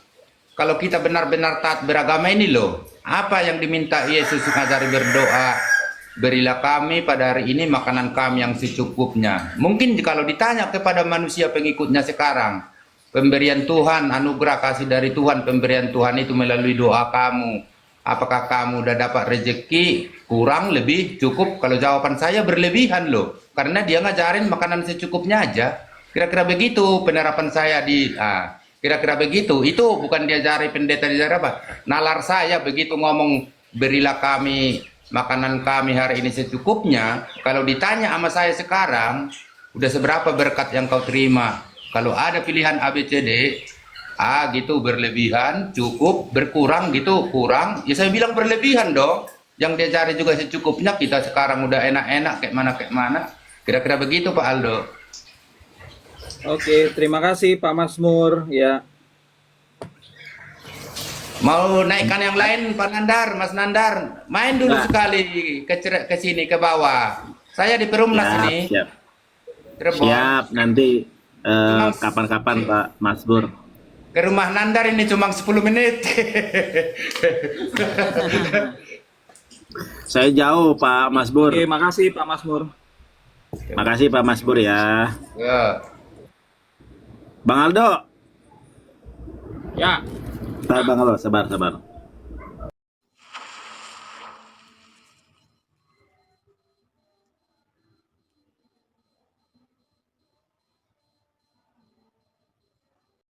kalau kita benar-benar taat beragama ini loh, apa yang diminta Yesus ngajari berdoa, berilah kami pada hari ini makanan kami yang secukupnya. Mungkin kalau ditanya kepada manusia pengikutnya sekarang, pemberian Tuhan, anugerah kasih dari Tuhan, pemberian Tuhan itu melalui doa kamu. Apakah kamu udah dapat rezeki, kurang, lebih, cukup? Kalau jawaban saya berlebihan loh. Karena dia ngajarin makanan secukupnya aja. Kira-kira begitu penerapan saya di... kira-kira begitu. Itu bukan diajari pendeta, diajari apa. Nalar saya begitu ngomong, berilah kami makanan kami hari ini secukupnya. Kalau ditanya sama saya sekarang, udah seberapa berkat yang kau terima? Kalau ada pilihan ABCD, gitu berlebihan, cukup, berkurang gitu, kurang. Ya saya bilang berlebihan dong. Yang dia cari juga secukupnya, kita sekarang udah enak-enak kayak mana. Kira-kira begitu Pak Aldo. Oke, terima kasih Pak Mazmur ya. Mau naikkan yang lain Pak Nandar, Mas Nandar. Main dulu Nah. sekali ke sini ke bawah. Saya di Perumnas ini. Siap. Cirebon. Siap, nanti kapan-kapan Pak Mazmur. Ke rumah Nandar ini cuma 10 menit. Saya jauh Pak Mazmur. Oke, makasih Pak Mazmur. Makasih Pak Mazmur ya. Ya. Bang Aldo. Ya. Bang Aldo, sabar.